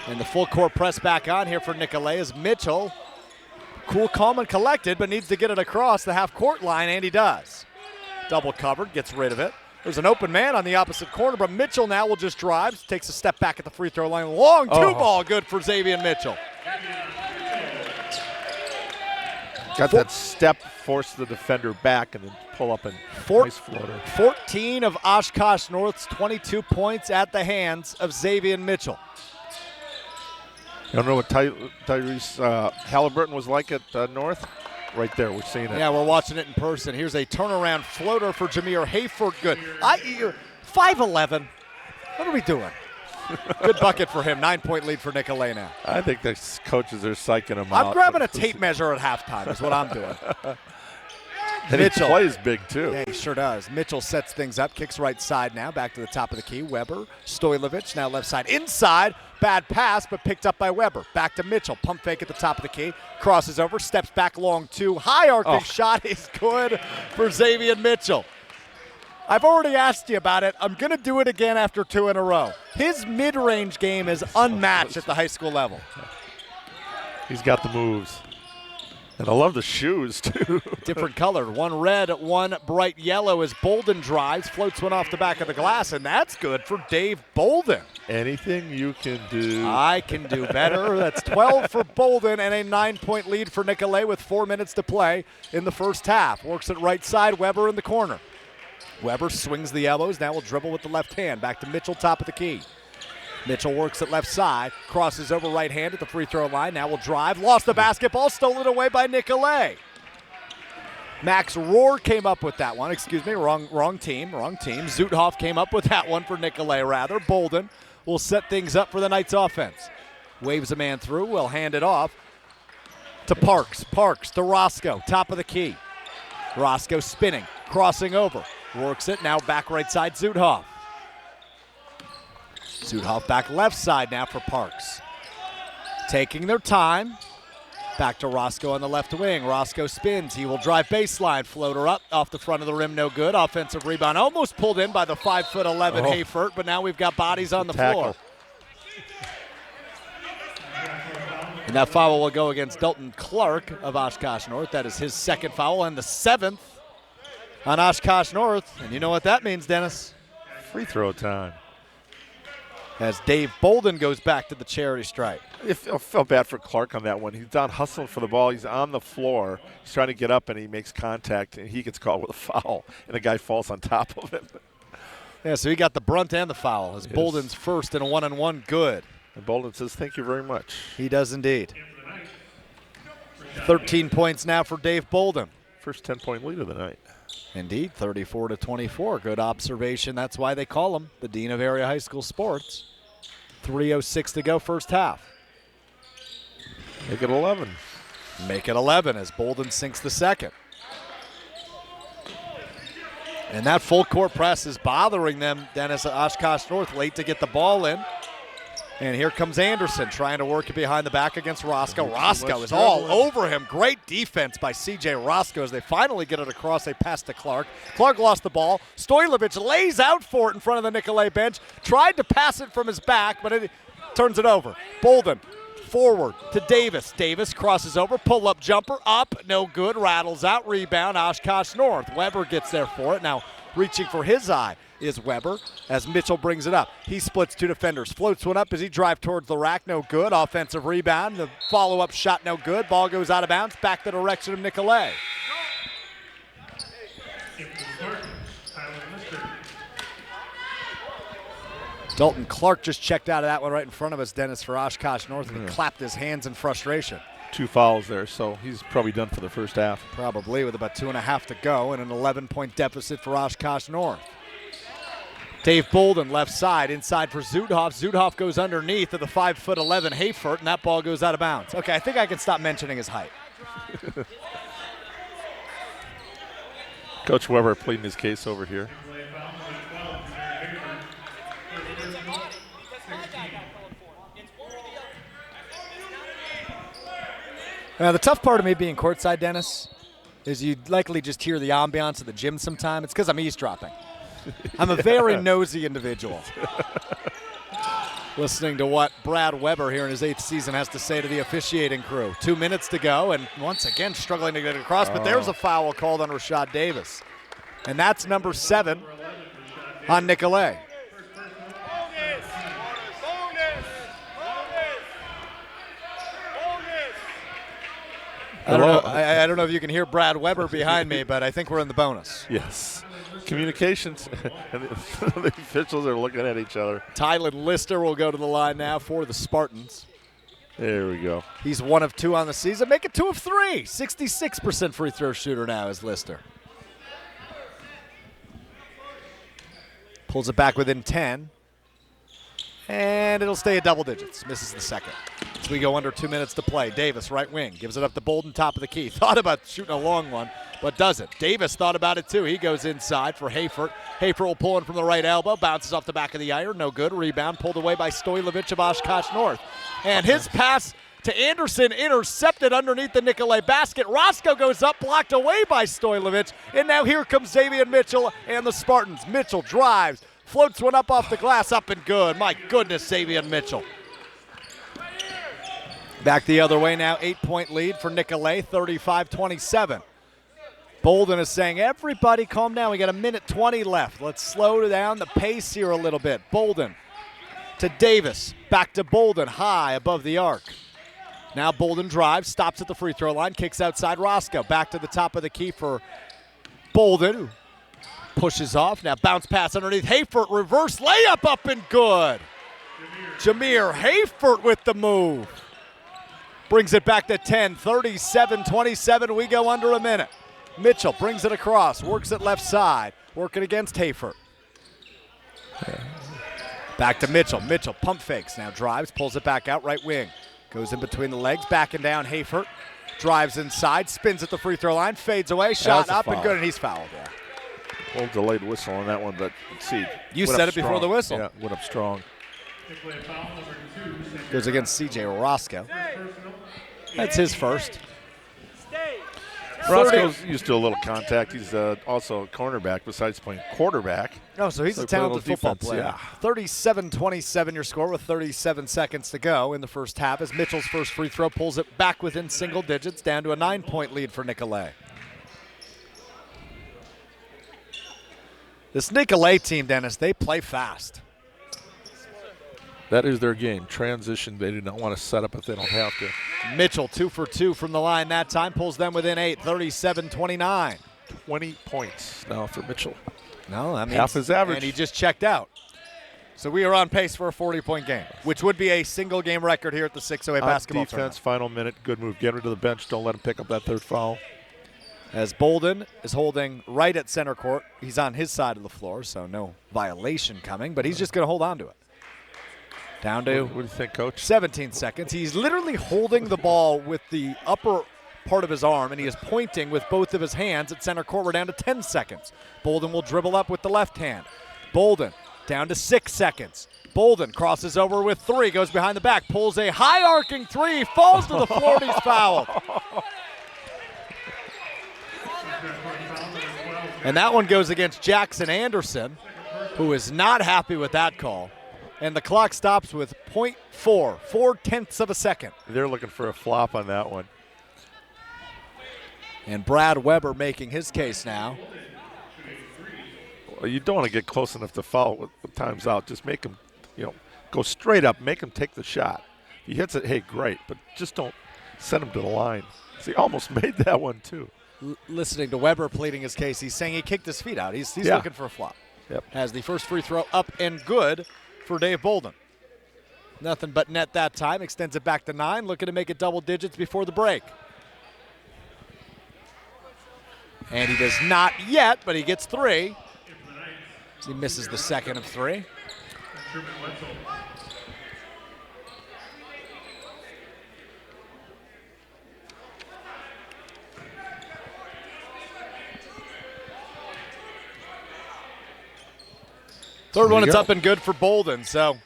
And the full court press back on here for Nicolet is Mitchell. Cool, calm, and collected, but needs to get it across the half-court line, and he does. Double covered, gets rid of it. There's an open man on the opposite corner, but Mitchell now will just drive, takes a step back at the free throw line. Long two-ball, good for Xavier Mitchell. Got that step, force the defender back, and then pull up and nice floater. 14 of Oshkosh North's 22 points at the hands of Xavier Mitchell. You don't know what Tyrese Halliburton was like at North? Right there, we're seeing it. Yeah, we're watching it in person. Here's a turnaround floater for Jameer Hayford. Good. 5'11". What are we doing? Good bucket for him. 9-point lead for Nicolet now. I think the coaches are psyching him out. I'm grabbing a tape measure at halftime is what I'm doing. And Mitchell plays big, too. Yeah, he sure does. Mitchell sets things up, kicks right side now, back to the top of the key. Weber, Stoilovich, now left side inside. Bad pass, but picked up by Weber. Back to Mitchell. Pump fake at the top of the key. Crosses over, steps back long two. High arcing shot is good for Xavier Mitchell. I've already asked you about it. I'm going to do it again after 2 in a row. His mid-range game is unmatched at the high school level. He's got the moves. And I love the shoes, too. Different colored. One red, one bright yellow as Bolden drives, floats one off the back of the glass, and that's good for Dave Bolden. Anything you can do. I can do better. That's 12 for Bolden and a 9-point lead for Nicolet with 4 minutes to play in the first half. Works it right side, Weber in the corner. Weber swings the elbows, now will dribble with the left hand. Back to Mitchell, top of the key. Mitchell works at left side, crosses over right hand at the free throw line. Now will drive, lost the basketball, stolen away by Nicolet. Max Rohr came up with that one. Excuse me, wrong team. Zuthoff came up with that one for Nicolet, rather. Bolden will set things up for the Knights offense. Waves a man through, will hand it off to Parks. Parks to Roscoe, top of the key. Roscoe spinning, crossing over. Works it, now back right side, Zuthoff. Zuthoff back left side now for Parks. Taking their time. Back to Roscoe on the left wing. Roscoe spins. He will drive baseline. Floater up off the front of the rim. No good. Offensive rebound. Almost pulled in by the 5'11" Hayfert, but now we've got bodies on the floor. And that foul will go against Dalton Clark of Oshkosh North. That is his second foul and the 7th on Oshkosh North. And you know what that means, Dennis? Free throw time. As Dave Bolden goes back to the charity stripe. I felt bad for Clark on that one. He's down hustling for the ball. He's on the floor. He's trying to get up, and he makes contact, and he gets caught with a foul, and the guy falls on top of him. Yeah, so he got the brunt and the foul. As Bolden's first and a 1-on-1 good. And Bolden says, thank you very much. He does indeed. 13 points now for Dave Bolden. First 10-point lead of the night. Indeed, 34-24. Good observation. That's why they call him the Dean of Area High School Sports. 3:06 to go first half. Make it 11. Make it 11 as Bolden sinks the second. And that full court press is bothering them, Dennis, at Oshkosh North, late to get the ball in. And here comes Anderson trying to work it behind the back against Roscoe. Roscoe is all over him. Great defense by C.J. Roscoe as they finally get it across. They pass to Clark. Clark lost the ball. Stoilovich lays out for it in front of the Nicolet bench. Tried to pass it from his back, but it turns it over. Bolden forward to Davis. Davis crosses over. Pull-up jumper. Up. No good. Rattles out. Rebound. Oshkosh North. Weber gets there for it. Now reaching for his eye is Weber as Mitchell brings it up. He splits two defenders, floats one up as he drives towards the rack. No good. Offensive rebound. The follow-up shot no good. Ball goes out of bounds. Back the direction of Nicolet. Dalton Clark just checked out of that one right in front of us, Dennis, for Oshkosh North, and he clapped his hands in frustration. 2 fouls there, so he's probably done for the first half. Probably, with about 2.5 to go and an 11-point deficit for Oshkosh North. Dave Bolden left side, inside for Zuthoff. Zuthoff goes underneath to the 5'11" Hayfert, and that ball goes out of bounds. Okay, I think I can stop mentioning his height. Coach Weber pleading his case over here. The tough part of me being courtside, Dennis, is you'd likely just hear the ambiance of the gym sometime. It's because I'm eavesdropping. I'm a very nosy individual. Listening to what Brad Weber here in his 8th season has to say to the officiating crew. 2 minutes to go, and once again struggling to get it across, but there's a foul called on Rashad Davis. And that's number 7 on Nicolet. I don't know if you can hear Brad Weber behind me, but I think we're in the bonus. Yes. Communications. And the officials are looking at each other. Tylen Lister will go to the line now for the Spartans. There we go. He's 1 of 2 on the season. Make it 2 of 3. 66% free throw shooter now is Lister. Pulls it back within 10. And it'll stay at double digits. Misses the second. As we go under 2 minutes to play. Davis, right wing, gives it up to Bolden, top of the key. Thought about shooting a long one, but doesn't. Davis thought about it too. He goes inside for Hayfert. Hayfert will pull in from the right elbow. Bounces off the back of the iron. No good. Rebound pulled away by Stoilovich of Oshkosh North. And his pass to Anderson intercepted underneath the Nicolet basket. Roscoe goes up, blocked away by Stoilovich. And now here comes Xavier Mitchell and the Spartans. Mitchell drives. Floats one up off the glass, up and good. My goodness, Xavier Mitchell. Back the other way now, 8-point lead for Nicolet, 35-27. Bolden is saying, everybody calm down. We got 1:20 left. Let's slow down the pace here a little bit. Bolden to Davis, back to Bolden, high above the arc. Now Bolden drives, stops at the free throw line, kicks outside Roscoe. Back to the top of the key for Bolden, who pushes off. Now bounce pass underneath. Hayfert, reverse layup, up and good. Jameer Hayfert with the move. Brings it back to 10, 37-27. We go under a minute. Mitchell brings it across, works it left side, working against Hafer. Back to Mitchell. Mitchell pump fakes, now drives, pulls it back out right wing. Goes in between the legs, backing down Hafer. Drives inside, spins at the free throw line, fades away, shot up and good, and he's fouled. Yeah. A little delayed whistle on that one, but let's see. You said it before the whistle. Yeah, went up strong. Nicolet foul number 2. Goes against C.J. Roscoe. That's his first. Roscoe's used to a little contact. He's also a cornerback besides playing quarterback. Oh, so he's a play a little talented football defense, player. yeah. 37-27 your score with 37 seconds to go in the first half as Mitchell's first free throw pulls it back within single digits down to a 9-point lead for Nicolet. This Nicolet team, Dennis, they play fast. That is their game. Transition. They do not want to set up if they don't have to. Mitchell 2 for 2 from the line that time, pulls them within 8, 37-29. 20 points now for Mitchell. No, that means half his average. And he just checked out. So we are on pace for a 40-point game, which would be a single game record here at the 608 basketball defense, tournament. final minute, good move. Get him to the bench. Don't let him pick up that third foul. As Bolden is holding right at center court. He's on his side of the floor, so no violation coming, but he's just going to hold on to it. Down to What do you think, Coach? 17 seconds. He's literally holding the ball with the upper part of his arm, and he is pointing with both of his hands at center court. We're down to 10 seconds. Bolden will dribble up with the left hand. Bolden down to 6 seconds. Bolden crosses over with 3, goes behind the back, pulls a high arcing 3, falls to the floor, and he's fouled. And that one goes against Jackson Anderson, who is not happy with that call. And the clock stops with 0.4, 4/10 of a second. They're looking for a flop on that one. And Brad Weber making his case now. Well, you don't want to get close enough to foul with time's out. Just make him, go straight up. Make him take the shot. If he hits it, hey, great. But just don't send him to the line. So he almost made that one, too. Listening to Weber pleading his case, he's saying he kicked his feet out. He's Yeah. looking for a flop. Yep. Has the first free throw up and good for Dave Bolden. Nothing but net that time. Extends it back to 9. Looking to make it double digits before the break. And he does not yet, but he gets 3. He misses the second of 3. Third one, it's up and good for Bolden. So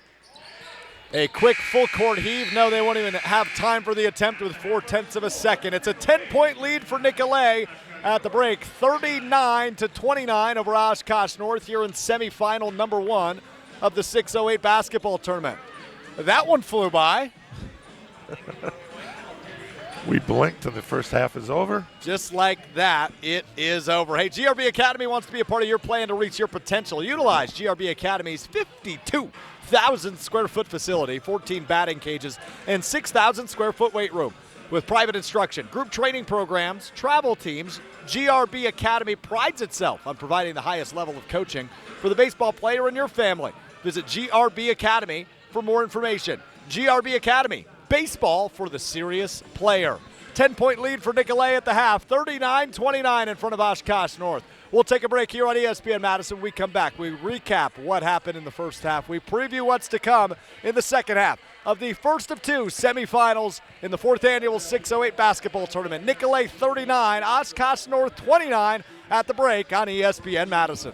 a quick full court heave. No, they won't even have time for the attempt with 4/10 of a second. It's a 10-point lead for Nicolet at the break. 39-29 over Oshkosh North here in semifinal number 1 of the 608 basketball tournament. That one flew by. We blinked and the first half is over. Just like that, it is over. Hey, GRB Academy wants to be a part of your plan to reach your potential. Utilize GRB Academy's 52,000 square foot facility, 14 batting cages, and 6,000 square foot weight room. With private instruction, group training programs, travel teams, GRB Academy prides itself on providing the highest level of coaching for the baseball player in your family. Visit GRB Academy for more information. GRB Academy. Baseball for the serious player. 10-point lead for Nicolet at the half, 39-29 in front of Oshkosh North. We'll take a break here on ESPN Madison. We come back. We recap what happened in the first half. We preview what's to come in the second half of the first of 2 semifinals in the 4th annual 608 basketball tournament. Nicolet 39, Oshkosh North 29 at the break on ESPN Madison.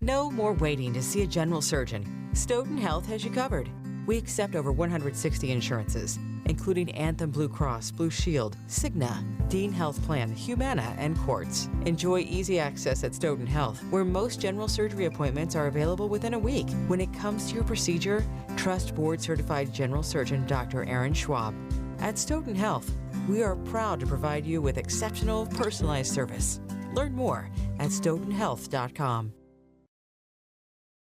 No more waiting to see a general surgeon. Stoughton Health has you covered. We accept over 160 insurances, including Anthem Blue Cross, Blue Shield, Cigna, Dean Health Plan, Humana, and Quartz. Enjoy easy access at Stoughton Health, where most general surgery appointments are available within a week. When it comes to your procedure, trust board-certified general surgeon Dr. Aaron Schwab. At Stoughton Health, we are proud to provide you with exceptional, personalized service. Learn more at stoughtonhealth.com.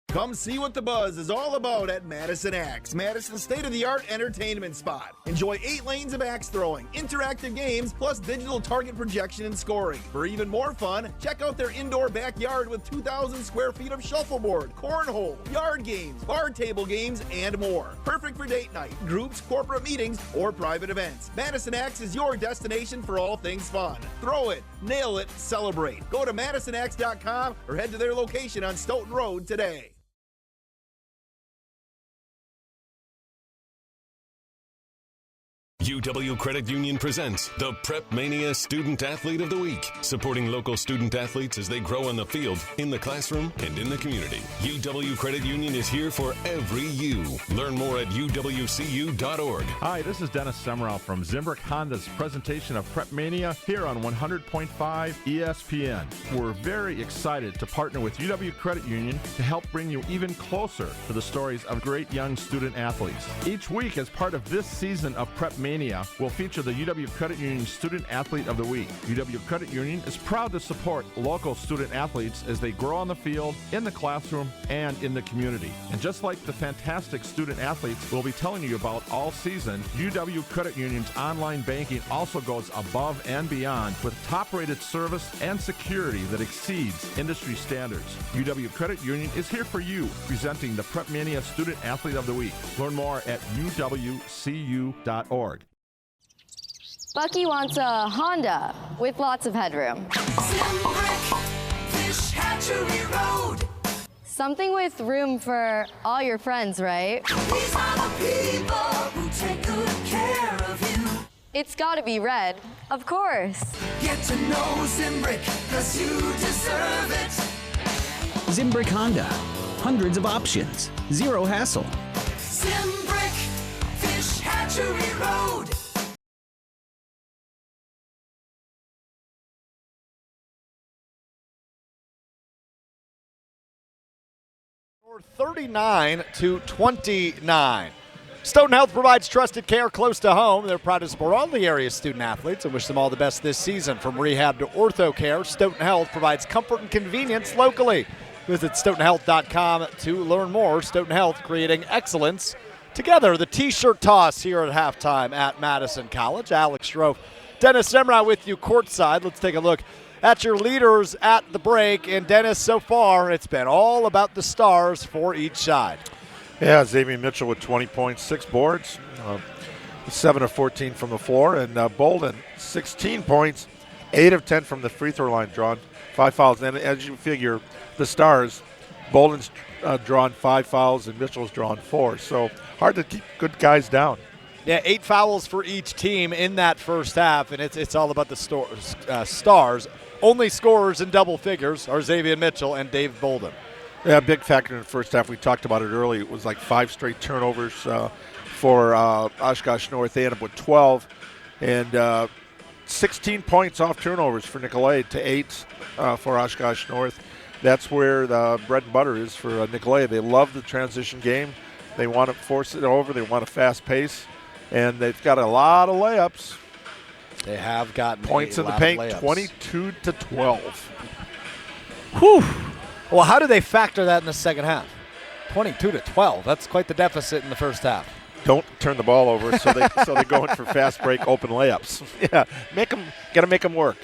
Come see what the buzz is all about at Madison Axe, Madison's state-of-the-art entertainment spot. Enjoy 8 lanes of axe throwing, interactive games, plus digital target projection and scoring. For even more fun, check out their indoor backyard with 2,000 square feet of shuffleboard, cornhole, yard games, bar table games, and more. Perfect for date night, groups, corporate meetings, or private events. Madison Axe is your destination for all things fun. Throw it, nail it, celebrate. Go to MadisonAxe.com or head to their location on Stoughton Road today. UW Credit Union presents the Prep Mania Student Athlete of the Week, supporting local student athletes as they grow on the field, in the classroom, and in the community. UW Credit Union is here for every you. Learn more at uwcu.org. Hi, this is Dennis Semrau from Zimbrick Honda's presentation of Prep Mania here on 100.5 ESPN. We're very excited to partner with UW Credit Union to help bring you even closer to the stories of great young student athletes. Each week, as part of this season of Prep Mania, will feature the UW Credit Union Student Athlete of the Week. UW Credit Union is proud to support local student athletes as they grow on the field, in the classroom, and in the community. And just like the fantastic student athletes we'll be telling you about all season, UW Credit Union's online banking also goes above and beyond with top-rated service and security that exceeds industry standards. UW Credit Union is here for you, presenting the Prep Mania Student Athlete of the Week. Learn more at uwcu.org. Bucky wants a Honda with lots of headroom. Fish Hatchery Road. Something with room for all your friends, right? These are the people who take good care of you. It's gotta be red, of course. Get to know Zimbrick, 'cause you deserve it. Zimbrick Honda. Hundreds of options. Zero hassle. Zimbrick Fish Hatchery Road. 39-29. Stoughton Health provides trusted care close to home. They're proud to support all the area's student athletes and wish them all the best this season. From rehab to ortho care, Stoughton Health provides comfort and convenience locally. Visit stoughtonhealth.com to learn more. Stoughton Health, creating excellence together. The T-shirt toss here at halftime at Madison College. Alex Strofe, Dennis Semrau with you courtside. Let's take a look at your leaders at the break. And Dennis, so far, it's been all about the stars for each side. Yeah, Xavier Mitchell with 20 points, 6 boards, 7 of 14 from the floor. And Bolden, 16 points, 8 of 10 from the free throw line, drawn 5 fouls. And as you figure, the stars, Bolden's drawn 5 fouls and Mitchell's drawn 4. So hard to keep good guys down. Yeah, 8 fouls for each team in that first half, and it's all about the stars. Only scorers in double figures are Xavier Mitchell and Dave Bolden. Yeah, big factor in the first half. We talked about it early. It was like 5 straight turnovers for Oshkosh North. They ended up with 12. And 16 points off turnovers for Nicolet to 8 for Oshkosh North. That's where the bread and butter is for Nicolet. They love the transition game. They want to force it over. They want a fast pace. And they've got a lot of layups. They have gotten points in the paint, 22-12. Whew. Well, how do they factor that in the second half? 22-12. That's quite the deficit in the first half. Don't turn the ball over, so they go in for fast break open layups. Yeah, got to make them work.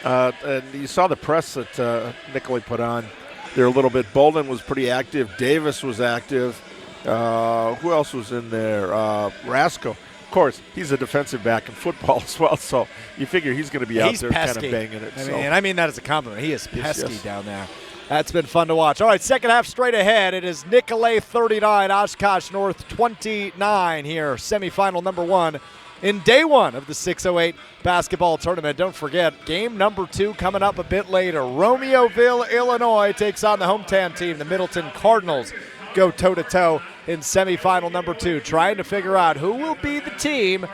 And you saw the press that Nicolet put on there a little bit. Bolden was pretty active. Davis was active. Who else was in there? Rasko. Of course, he's a defensive back in football as well, so you figure he's going to be out there kind of banging it. And I mean that as a compliment. He is pesky down there. That's been fun to watch. All right, second half straight ahead. It is Nicolet 39, Oshkosh North 29 here, semifinal number 1 in day 1 of the 608 basketball tournament. Don't forget, game number 2 coming up a bit later. Romeoville, Illinois takes on the hometown team, the Middleton Cardinals. Go toe-to-toe in semifinal number 2, trying to figure out who will be the team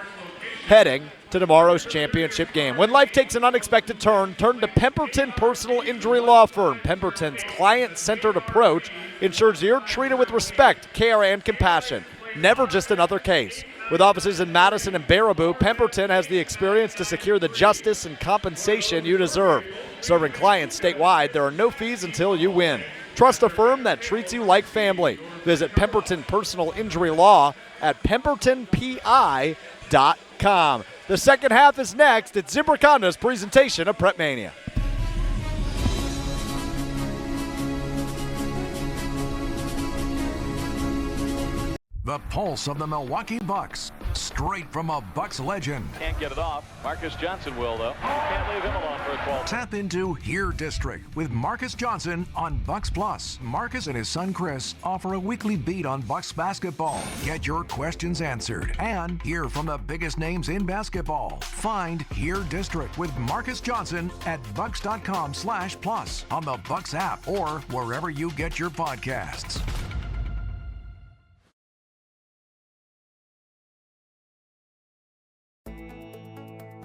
heading to tomorrow's championship game. When life takes an unexpected turn, turn to Pemberton Personal Injury Law Firm. Pemberton's client-centered approach ensures you're treated with respect, care, and compassion. Never just another case. With offices in Madison and Baraboo, Pemberton has the experience to secure the justice and compensation you deserve. Serving clients statewide, there are no fees until you win. Trust a firm that treats you like family. Visit Pemberton Personal Injury Law at PembertonPI.com. The second half is next. It's Zimbrick Honda's presentation of Prep Mania. The pulse of the Milwaukee Bucks, straight from a Bucks legend. Can't get it off. Marcus Johnson will, though. Can't leave him alone for a 12. Tap into Here District with Marcus Johnson on Bucks Plus. Marcus and his son Chris offer a weekly beat on Bucks basketball. Get your questions answered and hear from the biggest names in basketball. Find Here District with Marcus Johnson at bucks.com/plus on the Bucks app or wherever you get your podcasts.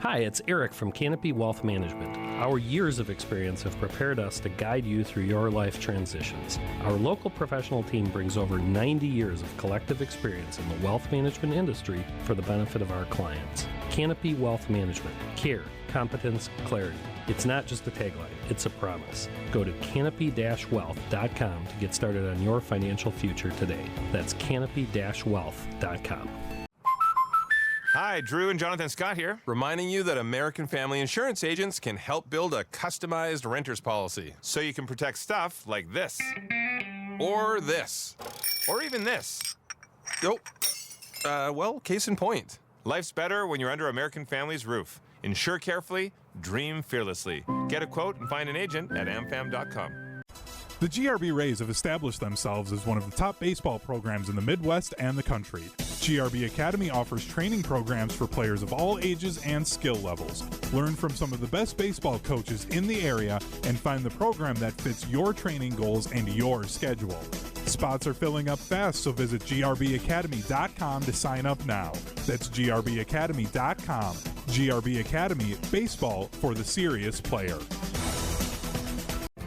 Hi, it's Eric from Canopy Wealth Management. Our years of experience have prepared us to guide you through your life transitions. Our local professional team brings over 90 years of collective experience in the wealth management industry for the benefit of our clients. Canopy Wealth Management. Care, competence, clarity. It's not just a tagline, it's a promise. Go to canopy-wealth.com to get started on your financial future today. That's canopy-wealth.com. Hi, Drew and Jonathan Scott here, reminding you that American Family Insurance agents can help build a customized renter's policy so you can protect stuff like this, or this, or even this. Well, case in point. Life's better when you're under American Family's roof. Insure carefully, dream fearlessly. Get a quote and find an agent at amfam.com. The GRB Rays have established themselves as one of the top baseball programs in the Midwest and the country. GRB Academy offers training programs for players of all ages and skill levels. Learn from some of the best baseball coaches in the area and find the program that fits your training goals and your schedule. Spots are filling up fast, so visit grbacademy.com to sign up now. That's grbacademy.com. GRB Academy, baseball for the serious player.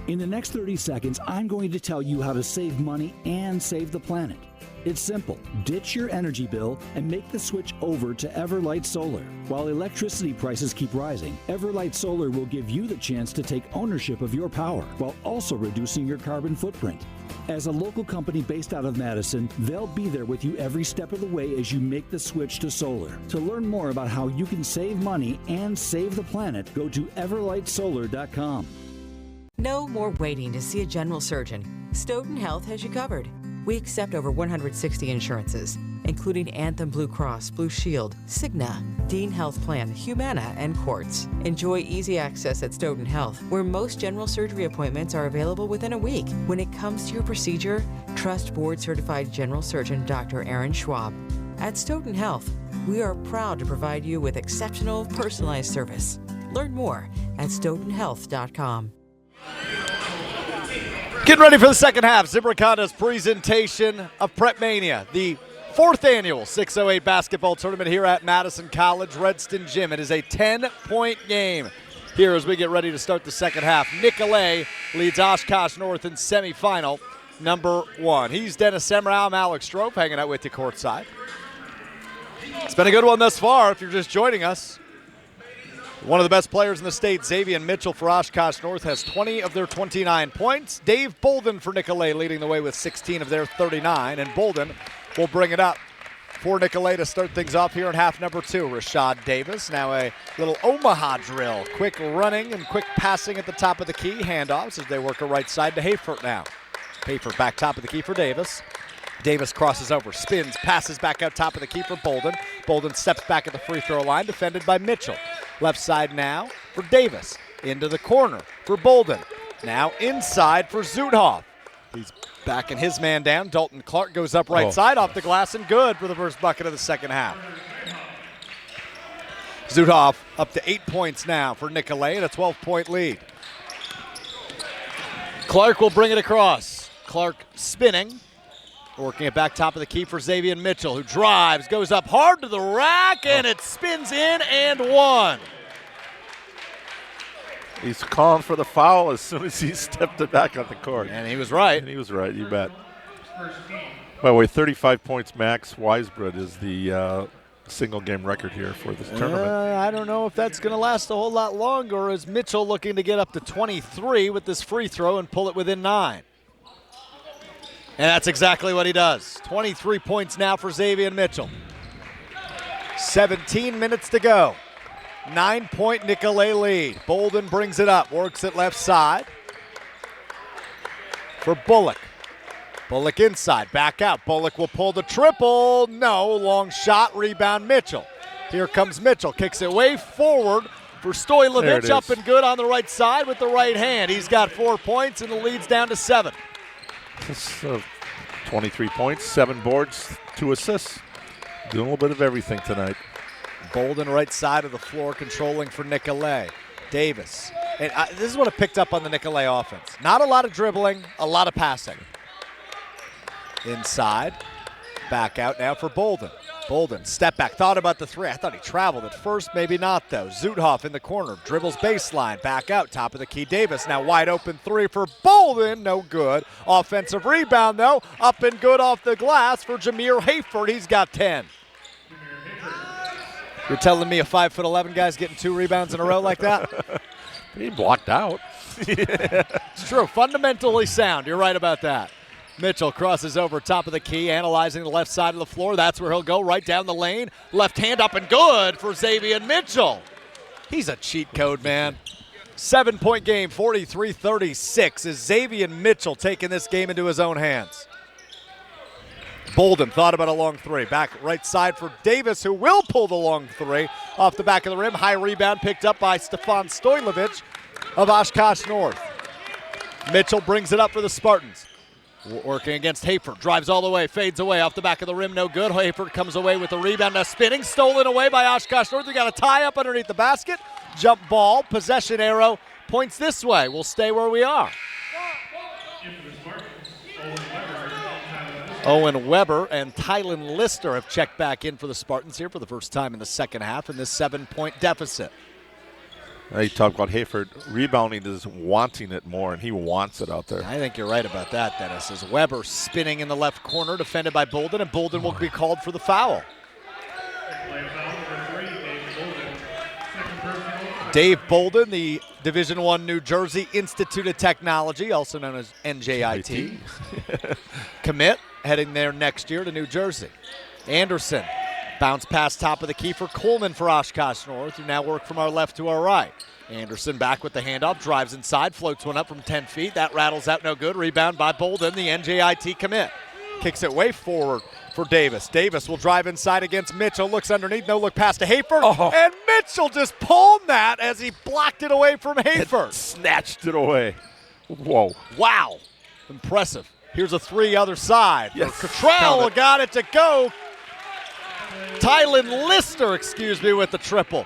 In the next 30 seconds, I'm going to tell you how to save money and save the planet. It's simple. Ditch your energy bill and make the switch over to Everlight Solar. While electricity prices keep rising, Everlight Solar will give you the chance to take ownership of your power while also reducing your carbon footprint. As a local company based out of Madison, they'll be there with you every step of the way as you make the switch to solar. To learn more about how you can save money and save the planet, go to everlightsolar.com. No more waiting to see a general surgeon. Stoughton Health has you covered. We accept over 160 insurances, including Anthem Blue Cross, Blue Shield, Cigna, Dean Health Plan, Humana, and Quartz. Enjoy easy access at Stoughton Health, where most general surgery appointments are available within a week. When it comes to your procedure, trust board-certified general surgeon Dr. Aaron Schwab. At Stoughton Health, we are proud to provide you with exceptional, personalized service. Learn more at stoughtonhealth.com. Getting ready for the second half. Zimbrick Honda's presentation of Prep Mania, the fourth annual 608 basketball tournament here at Madison College Redston Gym. It is a 10-point game here as we get ready to start the second half. Nicolet leads Oshkosh North in semifinal number 1. He's Dennis Semrau. I'm Alex Strope hanging out with you courtside. It's been a good one thus far if you're just joining us. One of the best players in the state, Xavier Mitchell for Oshkosh North, has 20 of their 29 points. Dave Bolden for Nicolet leading the way with 16 of their 39, and Bolden will bring it up for Nicolet to start things off here in half number 2. Rashad Davis, now a little Omaha drill. Quick running and quick passing at the top of the key. Handoffs as they work a right side to Hayford now. Hayford back top of the key for Davis. Davis crosses over, spins, passes back out top of the key for Bolden. Bolden steps back at the free throw line, defended by Mitchell. Left side now for Davis. Into the corner for Bolden. Now inside for Zuthoff. He's backing his man down. Dalton Clark goes up right side off the glass and good for the first bucket of the second half. Zuthoff up to 8 points now for Nicolet and a 12-point lead. Clark will bring it across. Clark spinning. Working it back top of the key for Xavier Mitchell, who drives, goes up hard to the rack, and it spins in and one. He's calling for the foul as soon as he stepped it back on the court. And he was right. And he was right, you bet. By the way, 35 points max. Weisbrod is the single-game record here for this tournament. I don't know if that's going to last a whole lot longer as Mitchell looking to get up to 23 with this free throw and pull it within 9. And that's exactly what he does. 23 points now for Xavier Mitchell. 17 minutes to go. 9-point Nicolet lead. Bolden brings it up, works it left side for Bullock. Bullock inside, back out. Bullock will pull the triple. No, long shot, rebound Mitchell. Here comes Mitchell, kicks it way forward for Stoilovich, up and good on the right side with the right hand. He's got 4 points and the lead's down to 7. 23 points, 7 boards, 2 assists. Doing a little bit of everything tonight. Bolden right side of the floor controlling for Nicolet. Davis. And this is what I picked up on the Nicolet offense. Not a lot of dribbling, a lot of passing. Inside. Back out now for Bolden. Bolden, step back, thought about the 3. I thought he traveled at first, maybe not though. Zuthoff in the corner, dribbles baseline, back out, top of the key. Davis now wide open 3 for Bolden, no good. Offensive rebound though, up and good off the glass for Jameer Hayford. He's got 10. You're telling me a 5'11" guy's getting 2 rebounds in a row like that? He blocked out. It's true, fundamentally sound. You're right about that. Mitchell crosses over top of the key, analyzing the left side of the floor. That's where he'll go, right down the lane. Left hand up and good for Xavier Mitchell. He's a cheat code, man. 7-point game, 43-36. Is Xavier Mitchell taking this game into his own hands? Bolden thought about a long 3. Back right side for Davis, who will pull the long 3 off the back of the rim. High rebound picked up by Stefan Stoilovich of Oshkosh North. Mitchell brings it up for the Spartans. Working against Hayford, drives all the way, fades away off the back of the rim, no good. Hayford comes away with a rebound, now spinning, stolen away by Oshkosh North. We got a tie up underneath the basket. Jump ball, possession arrow, points this way. We'll stay where we are. Owen Weber and Tylen Lister have checked back in for the Spartans here for the first time in the second half in this 7-point deficit. You talk about Hayford rebounding is wanting it more, and he wants it out there. I think you're right about that, Dennis. As Weber spinning in the left corner, defended by Bolden, and Bolden will be called for the foul. Dave Bolden, the Division I New Jersey Institute of Technology, also known as NJIT. Commit, heading there next year to New Jersey. Anderson, bounce pass top of the key for Coleman for Oshkosh North, who now work from our left to our right. Anderson back with the handoff, drives inside, floats one up from 10 feet. That rattles out no good. Rebound by Bolden, the NJIT commit. Kicks it way forward for Davis. Davis will drive inside against Mitchell, looks underneath, no look pass to Hayford, and Mitchell just pulled that as he blocked it away from Hayford. Snatched it away. Whoa. Wow. Impressive. Here's a 3 other side. Yes. Cottrell got it to go. Tylen Lister, with the triple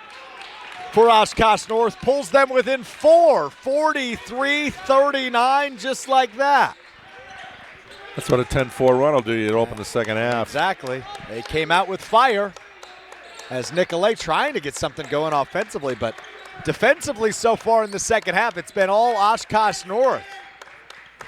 for Oshkosh North. Pulls them within 4, 43-39, just like that. That's what a 10-4 run will do you to open the second half. Exactly. They came out with fire as Nicolet trying to get something going offensively, but defensively so far in the second half, it's been all Oshkosh North.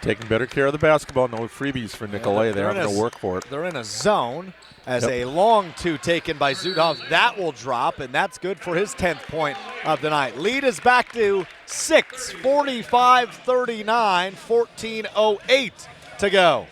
Taking better care of the basketball. No freebies for Nicolet. They're going to work for it. They're in a zone as a long 2 taken by Zuthoff. That will drop, and that's good for his 10th point of the night. Lead is back to 6, 45-39, 14:08 to go.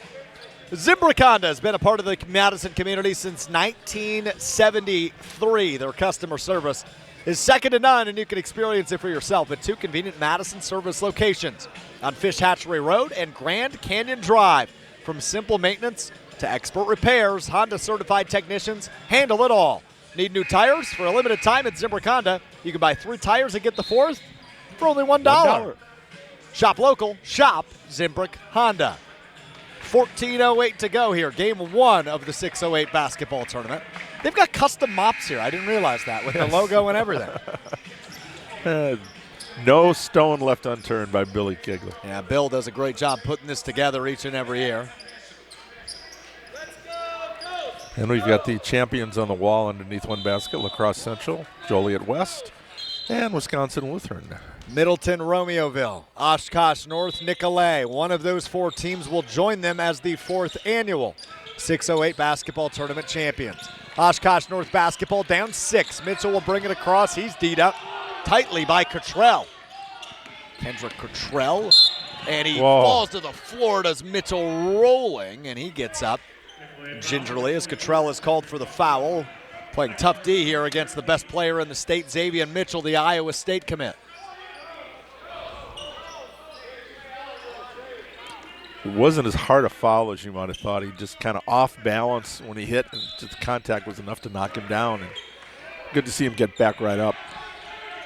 Zimbrick Honda has been a part of the Madison community since 1973. Their customer service is second to none, and you can experience it for yourself at 2 convenient Madison service locations on Fish Hatchery Road and Grand Canyon Drive. From simple maintenance to expert repairs, Honda certified technicians handle it all. Need new tires? For a limited time at Zimbrick Honda, you can buy 3 tires and get the 4th for only $1. Shop local, shop Zimbrick Honda. 14:08 to go here. Game 1 of the 608 basketball tournament. They've got custom mops here. I didn't realize that with the logo and everything. No stone left unturned by Billy Kigley. Yeah, Bill does a great job putting this together each and every year. And we've got the champions on the wall underneath one basket, La Crosse Central, Joliet West, and Wisconsin Lutheran. Middleton, Romeoville, Oshkosh North, Nicolet. One of those 4 teams will join them as the 4th annual 608 basketball tournament champions. Oshkosh North basketball down 6. Mitchell will bring it across. He's D'd up tightly by Cottrell. Kendrick Cottrell And he falls to the floor. Does Mitchell rolling, and he gets up gingerly as Cottrell is called for the foul. Playing tough D here against the best player in the state, Xavier Mitchell, the Iowa State commit. It wasn't as hard a foul as you might have thought. He just kind of off balance when he hit, and just the contact was enough to knock him down. And good to see him get back right up.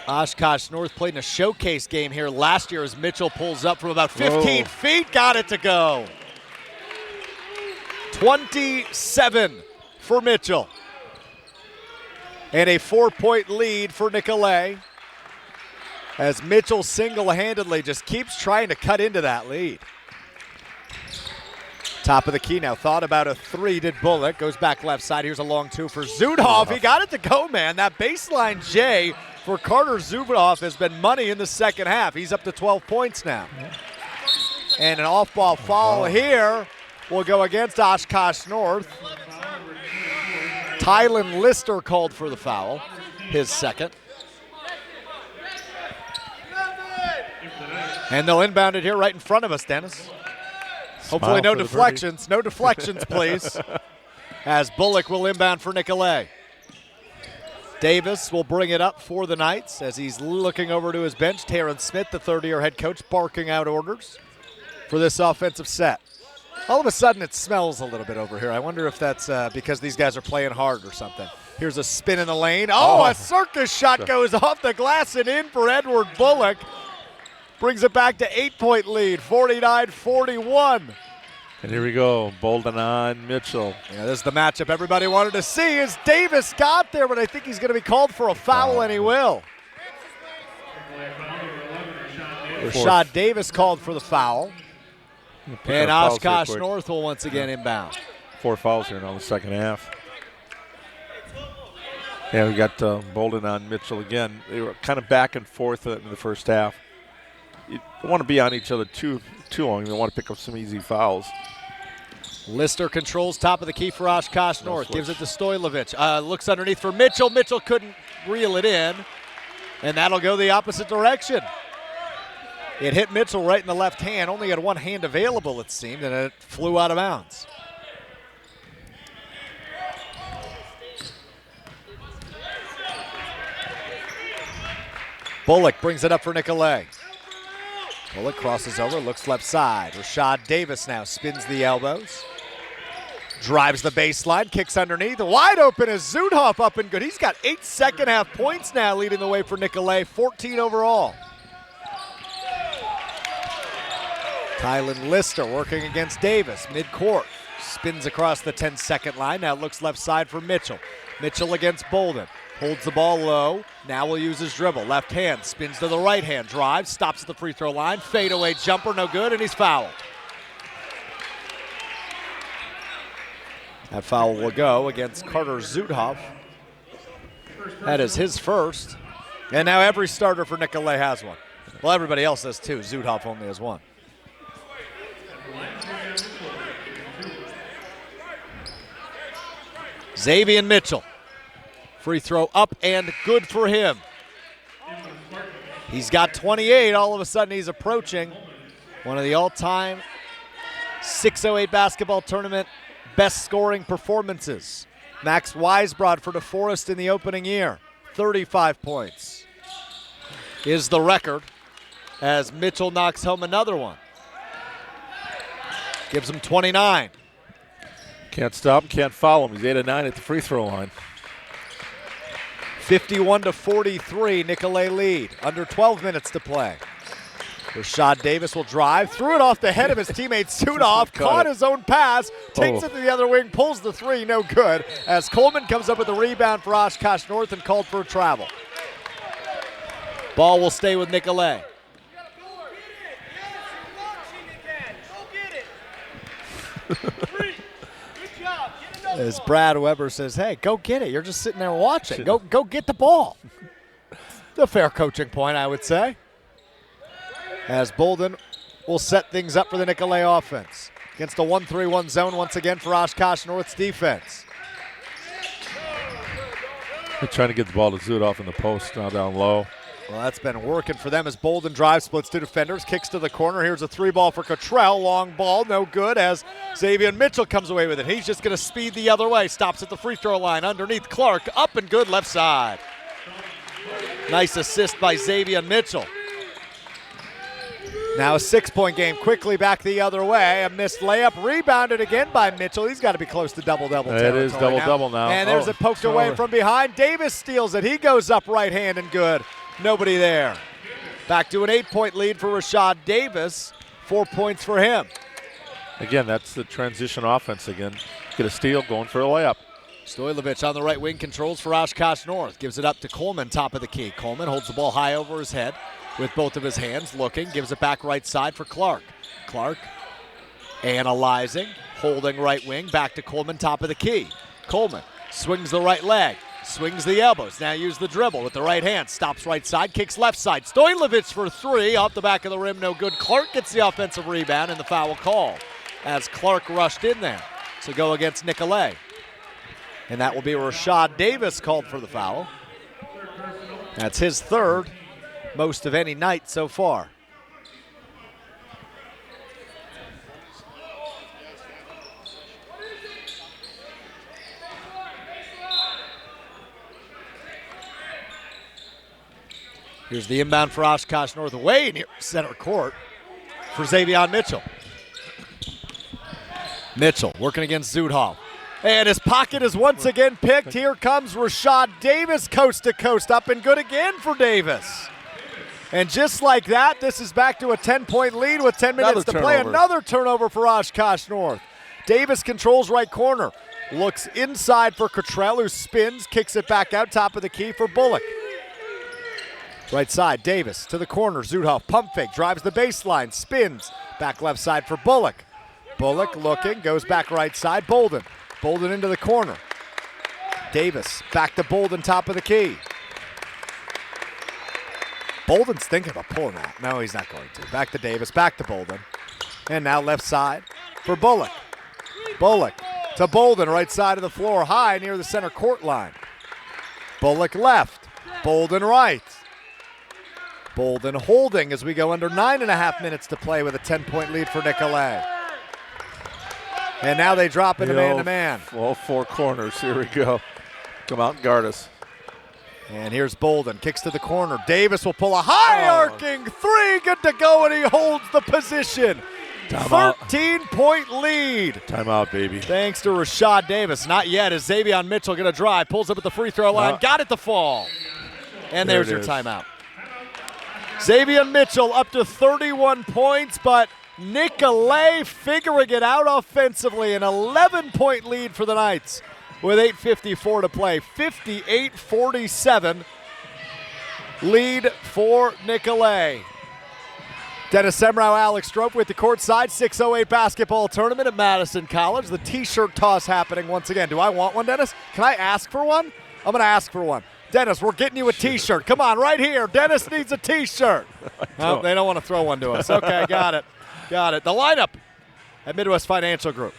Oshkosh North played in a showcase game here last year as Mitchell pulls up from about 15 feet. Got it to go. 27 for Mitchell. And a 4-point lead for Nicolet as Mitchell single-handedly just keeps trying to cut into that lead. Top of the key now. Thought about a three, did Bullock. Goes back left side. Here's a long two for Zudhoff. He got it to go, man. That baseline J for Carter Zudhoff has been money in the second half. He's up to 12 points now. And an off-ball foul here will go against Oshkosh North. Tylen Lister called for the foul, his second. And they'll inbound it here right in front of us, Dennis. Hopefully no deflections. No deflections, please. As Bullock will inbound for Nicolet. Davis will bring it up for the Knights as he's looking over to his bench. Terrence Smith, the third-year head coach, barking out orders for this offensive set. All of a sudden it smells a little bit over here. I wonder if that's because these guys are playing hard or something. Here's a spin in the lane. Oh, a circus shot goes off the glass and in for Edward Bullock. Brings it back to 8-point lead, 49-41. And here we go, Bolden on Mitchell. Yeah, this is the matchup everybody wanted to see as Davis got there, but I think he's going to be called for a foul, and he will. Rashad Davis called for the foul. And Oshkosh North will once again inbound. 4 fouls here now in the second half. Yeah, we got Bolden on Mitchell again. They were kind of back and forth in the first half. You don't want to be on each other too long. You want to pick up some easy fouls. Lister controls top of the key for Oshkosh North. Gives it to Stojlovic. Looks underneath for Mitchell. Mitchell couldn't reel it in. And that'll go the opposite direction. It hit Mitchell right in the left hand. Only had one hand available, it seemed, and it flew out of bounds. Bullock brings it up for Nicolet. Bullock crosses over, looks left side. Rashad Davis now spins the elbows. Drives the baseline, kicks underneath. Wide open is Zudhoff up and good. He's got 8 second-half points now leading the way for Nicolet, 14 overall. Tylen Lister working against Davis, midcourt. Spins across the 10-second line, now looks left side for Mitchell. Mitchell against Bolden. Holds the ball low, now will use his dribble. Left hand, spins to the right hand, drives, stops at the free throw line. Fadeaway jumper, no good, and he's fouled. That foul will go against Carter Zudhoff. That is his first. And now every starter for Nicolet has one. Well, everybody else has two. Zudhoff only has one. Xavier Mitchell. Free throw up and good for him. He's got 28. All of a sudden he's approaching one of the all-time 608 basketball tournament best scoring performances. Max Weisbrod for DeForest in the opening year. 35 points is the record as Mitchell knocks home another one. Gives him 29. Can't stop him, can't foul him. He's 8 of 9 at the free throw line. 51-43, Nicolet lead. Under 12 minutes to play. Rashad Davis will drive, threw it off the head of his teammate Zudhoff, caught his own pass, takes it to the other wing, pulls the three, no good, as Coleman comes up with a rebound for Oshkosh North and called for a travel. Ball will stay with Nicolet. As Brad Weber says, hey, go get it. You're just sitting there watching. Go get the ball. It's a fair coaching point, I would say. As Bolden will set things up for the Nicolet offense. Against a 1-3-1 zone once again for Oshkosh North's defense. They're trying to get the ball to Zudhoff in the post, now down low. Well, that's been working for them as Bolden drives, splits two defenders, kicks to the corner. Here's a 3-ball for Cottrell. Long ball, no good as Xavier Mitchell comes away with it. He's just going to speed the other way. Stops at the free throw line underneath Clark. Up and good left side. Nice assist by Xavier Mitchell. Now a 6-point game, quickly back the other way. A missed layup, rebounded again by Mitchell. He's got to be close to double-double territory. It is double-double now. And there's it poked away from behind. Davis steals it. He goes up right hand and good. Nobody there. Back to an 8-point lead for Rashad Davis. 4 points for him. Again, that's the transition offense again. Get a steal, going for a layup. Stoilovich on the right wing controls for Oshkosh North. Gives it up to Coleman, top of the key. Coleman holds the ball high over his head with both of his hands, looking. Gives it back right side for Clark. Clark analyzing, holding right wing. Back to Coleman, top of the key. Coleman swings the right leg. Swings the elbows. Now use the dribble with the right hand. Stops right side, kicks left side. Stoilovich for 3. Off the back of the rim, no good. Clark gets the offensive rebound and the foul call as Clark rushed in there to go against Nicolet. And that will be Rashad Davis called for the foul. That's his third, most of any night so far. Here's the inbound for Oshkosh North, away near center court for Xavier Mitchell. Mitchell working against Zudhoff. And his pocket is once again picked. Here comes Rashad Davis, coast to coast, up and good again for Davis. And just like that, this is back to a 10-point lead with 10 minutes to play. Another turnover for Oshkosh North. Davis controls right corner. Looks inside for Cottrell, who spins, kicks it back out, top of the key for Bullock. Right side, Davis to the corner. Zudhoff, pump fake, drives the baseline, spins. Back left side for Bullock. Bullock looking, goes back right side. Bolden. Bolden into the corner. Davis back to Bolden, top of the key. Bolden's thinking about pulling that. No, he's not going to. Back to Davis, back to Bolden. And now left side for Bullock. Bullock to Bolden, right side of the floor, high near the center court line. Bullock left, Bolden right. Bolden holding as we go under 9.5 minutes to play with a 10-point lead for Nicolet. And now they drop into man-to-man. All 4 corners, here we go. Come out and guard us. And here's Bolden, kicks to the corner. Davis will pull a high arcing 3, good to go, and he holds the position. 13-point lead. Timeout, baby. Thanks to Rashad Davis. Not yet, as Xavier Mitchell going to drive, pulls up at the free throw line, got it to fall. And there's your timeout. Xavier Mitchell up to 31 points, but Nicolet figuring it out offensively. An 11-point lead for the Knights with 8:54 to play. 58-47 lead for Nicolet. Dennis Semrau, Alex Strope with the courtside 6:08 basketball tournament at Madison College. The t-shirt toss happening once again. Do I want one, Dennis? Can I ask for one? I'm going to ask for one. Dennis, we're getting you a t-shirt. Come on, right here. Dennis needs a t-shirt. Oh, they don't want to throw one to us. Okay, got it. Got it. The lineup at Midwest Financial Group.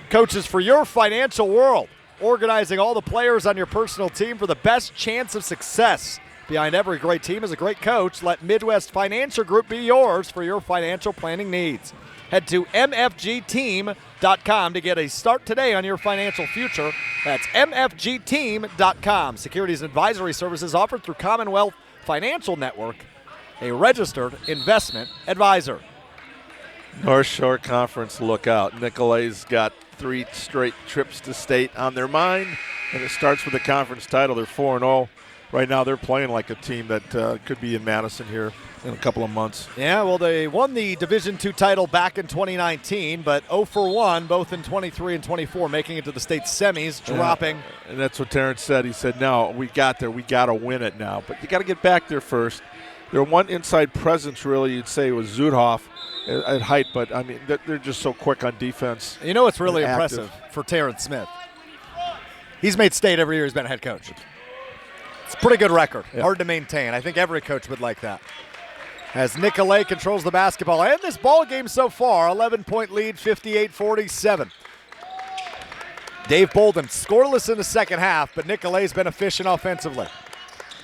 Coaches for your financial world. Organizing all the players on your personal team for the best chance of success. Behind every great team is a great coach. Let Midwest Financial Group be yours for your financial planning needs. Head to mfgteam.com to get a start today on your financial future. That's mfgteam.com. Securities and advisory services offered through Commonwealth Financial Network, a registered investment advisor. North Shore Conference, look out. Nicolet's got 3 straight trips to state on their mind, and it starts with the conference title. They're 4-0. Right now they're playing like a team that could be in Madison here in a couple of months. Yeah, well, they won the Division II title back in 2019, but 0-1 both in 23 and 24, making it to the state semis, dropping. And that's what Terrence said. He said, no, we got there. We got to win it now. But you got to get back there first. Their one inside presence, really, you'd say, was Zudhoff at height, but, I mean, they're just so quick on defense. You know what's really impressive for Terrence Smith? He's made state every year he's been a head coach. It's a pretty good record. Yep. Hard to maintain. I think every coach would like that. As Nicolet controls the basketball. And this ball game so far, 11-point lead, 58-47. Dave Bolden scoreless in the second half, but Nicolet's been efficient offensively.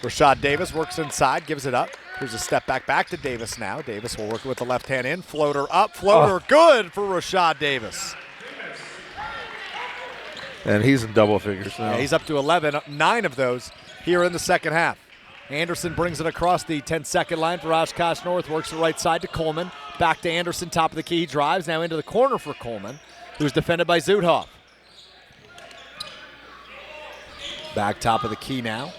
Rashad Davis works inside, gives it up. Here's a step back to Davis now. Davis will work with the left hand in. Floater up, floater good for Rashad Davis. And he's in double figures now. Yeah, he's up to 11, 9 of those here in the second half. Anderson brings it across the 10-second line for Oshkosh North, works the right side to Coleman. Back to Anderson, top of the key, drives now into the corner for Coleman, who's defended by Zuthoff. Back top of the key now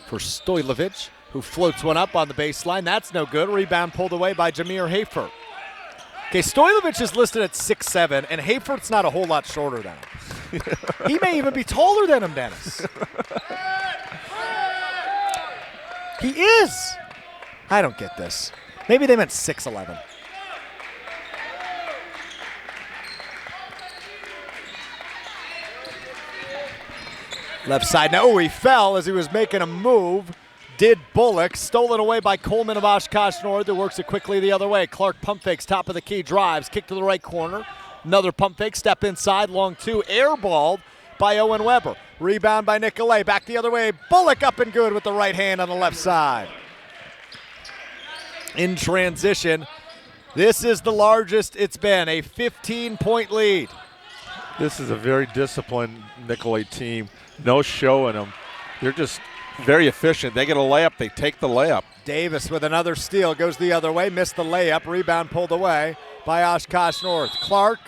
for Stojlovic, who floats one up on the baseline. That's no good. Rebound pulled away by Jameer Hayford. Okay, Stojlovic is listed at 6'7", and Hayford's not a whole lot shorter than him. He may even be taller than him, Dennis. He is. I don't get this. Maybe they meant 6'11". Left side now. Oh, he fell as he was making a move. Did Bullock. Stolen away by Coleman of Oshkosh North, who works it quickly the other way. Clark pump fakes, top of the key, drives, kick to the right corner. Another pump fake, step inside, long two, airballed by Owen Weber. Rebound by Nicolet, back the other way. Bullock up and good with the right hand on the left side. In transition, this is the largest it's been, a 15-point lead. This is a very disciplined Nicolet team. No show in them. They're just very efficient. They get a layup, they take the layup. Davis with another steal, goes the other way, missed the layup, rebound pulled away by Oshkosh North. Clark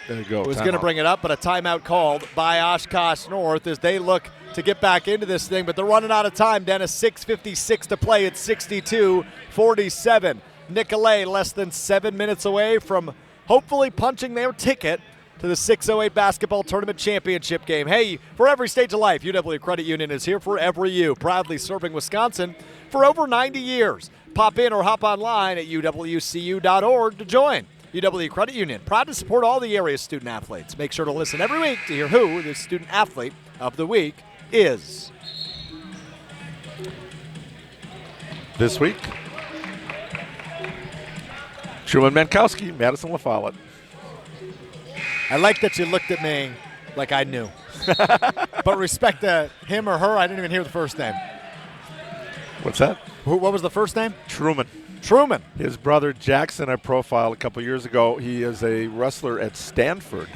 there you go, was going to bring it up, but a timeout called by Oshkosh North as they look to get back into this thing, but they're running out of time, Dennis. 6:56 to play. It's 62-47. Nicolet less than 7 minutes away from hopefully punching their ticket to the 608 Basketball Tournament Championship game. Hey, for every stage of life, UW Credit Union is here for every you, proudly serving Wisconsin for over 90 years. Pop in or hop online at uwcu.org to join. UW Credit Union, proud to support all the area's student athletes. Make sure to listen every week to hear who the student athlete of the week is. This week, Truman Mankowski, Madison LaFollette. I like that you looked at me like I knew. But respect to him or her, I didn't even hear the first name. What's that? What was the first name? Truman. Truman. His brother Jackson I profiled a couple years ago. He is a wrestler at Stanford.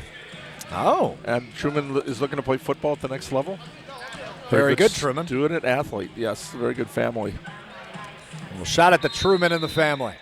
Oh. And Truman is looking to play football at the next level. Very good, Truman. Student athlete, yes. Very good family. Well, shout out to Truman and the family.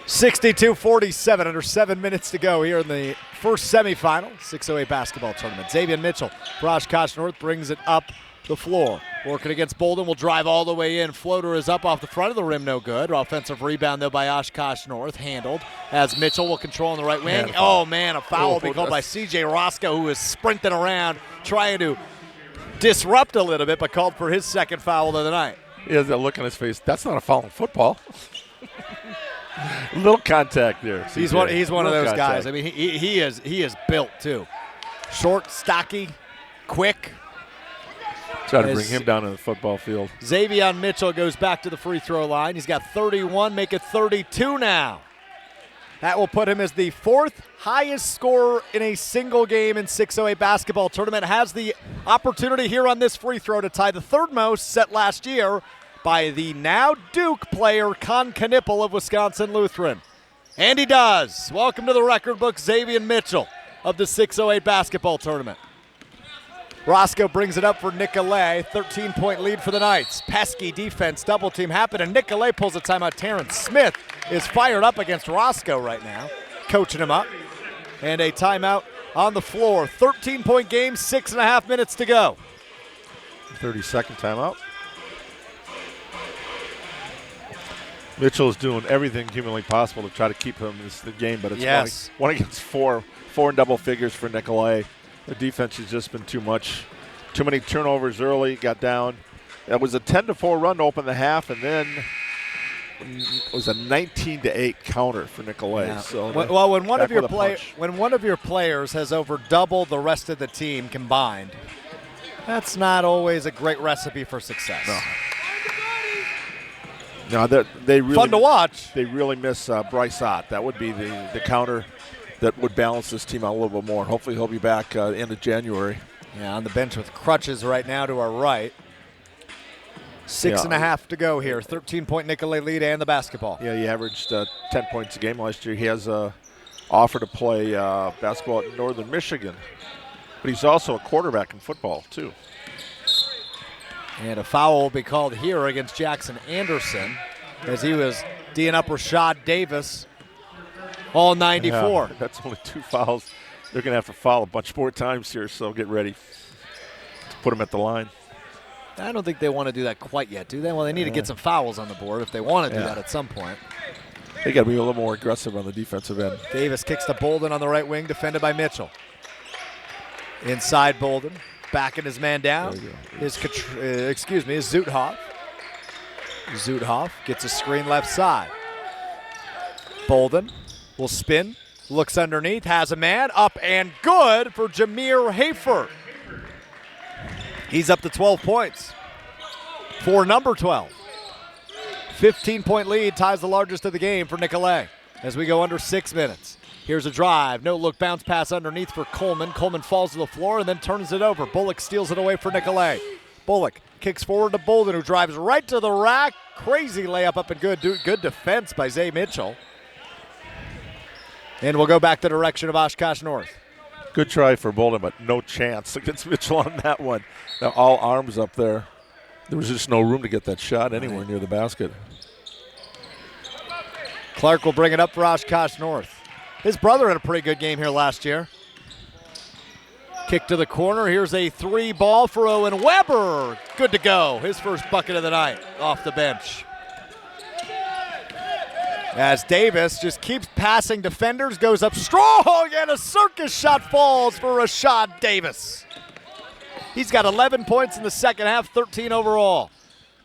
62-47, under 7 minutes to go here in the first semifinal, 608 basketball tournament. Xavier Mitchell for Oshkosh North brings it up the floor. Working against Bolden, will drive all the way in. Floater is up off the front of the rim, no good. Offensive rebound, though, by Oshkosh North, handled as Mitchell will control on the right wing. Oh, man, a foul will be called by C.J. Roscoe, who is sprinting around, trying to disrupt a little bit, but called for his second foul of the night. He has that look on his face. That's not a foul in football. Little contact there. He's one of those guys. I mean, he is built too. Short, stocky, quick. Try to bring him down to the football field. Xavier Mitchell goes back to the free throw line. He's got 31, make it 32 now. That will put him as the fourth highest scorer in a single game in 608 basketball tournament. Has the opportunity here on this free throw to tie the third most set last year by the now Duke player Con Knippel of Wisconsin Lutheran. And he does. Welcome to the record book, Xavier Mitchell of the 608 basketball tournament. Roscoe brings it up for Nicolet. 13-point lead for the Knights. Pesky defense, double team happen, and Nicolet pulls a timeout. Terrence Smith is fired up against Roscoe right now, coaching him up. And a timeout on the floor. 13-point game, 6.5 minutes to go. 30-second timeout. Mitchell is doing everything humanly possible to try to keep him in this game, but it's one against four in double figures for Nicolet. The defense has just been too much. Too many turnovers early, got down. It was a 10-4 run to open the half, and then it was a 19-8 counter for Nicolet. Yeah. So well, when one of your players has over double the rest of the team combined, that's not always a great recipe for success. No, they really fun to watch. They really miss Bryce Ott. That would be the counter that would balance this team out a little bit more. Hopefully he'll be back end of January. Yeah, on the bench with crutches right now to our right. 6.5 to go here. 13-point Nicolet lead and the basketball. Yeah, he averaged 10 points a game last year. He has a offer to play basketball at Northern Michigan, but he's also a quarterback in football too. And a foul will be called here against Jackson Anderson as he was D'ing up Rashad Davis, all 94. Yeah, that's only 2 fouls. They're going to have to foul a bunch more times here, so get ready to put him at the line. I don't think they want to do that quite yet, do they? Well, they need to get some fouls on the board if they want to do that at some point. They got to be a little more aggressive on the defensive end. Davis kicks to Bolden on the right wing, defended by Mitchell. Inside Bolden, backing his man down. Is Zuthoff. Zuthoff gets a screen left side. Bolden will spin, looks underneath, has a man, up and good for Jameer Hafer. He's up to 12 points for number 12. 15-point lead ties the largest of the game for Nicolet as we go under 6 minutes. Here's a drive, no look bounce pass underneath for Coleman. Coleman falls to the floor and then turns it over. Bullock steals it away for Nicolet. Bullock kicks forward to Bolden, who drives right to the rack. Crazy layup up and good. Good defense by Zay Mitchell. And we'll go back the direction of Oshkosh North. Good try for Bolden, but no chance against Mitchell on that one. Now all arms up there. There was just no room to get that shot anywhere near the basket. Clark will bring it up for Oshkosh North. His brother had a pretty good game here last year. Kick to the corner. Here's a 3 ball for Owen Weber. Good to go. His first bucket of the night off the bench. As Davis just keeps passing defenders, goes up strong, and a circus shot falls for Rashad Davis. He's got 11 points in the second half, 13 overall.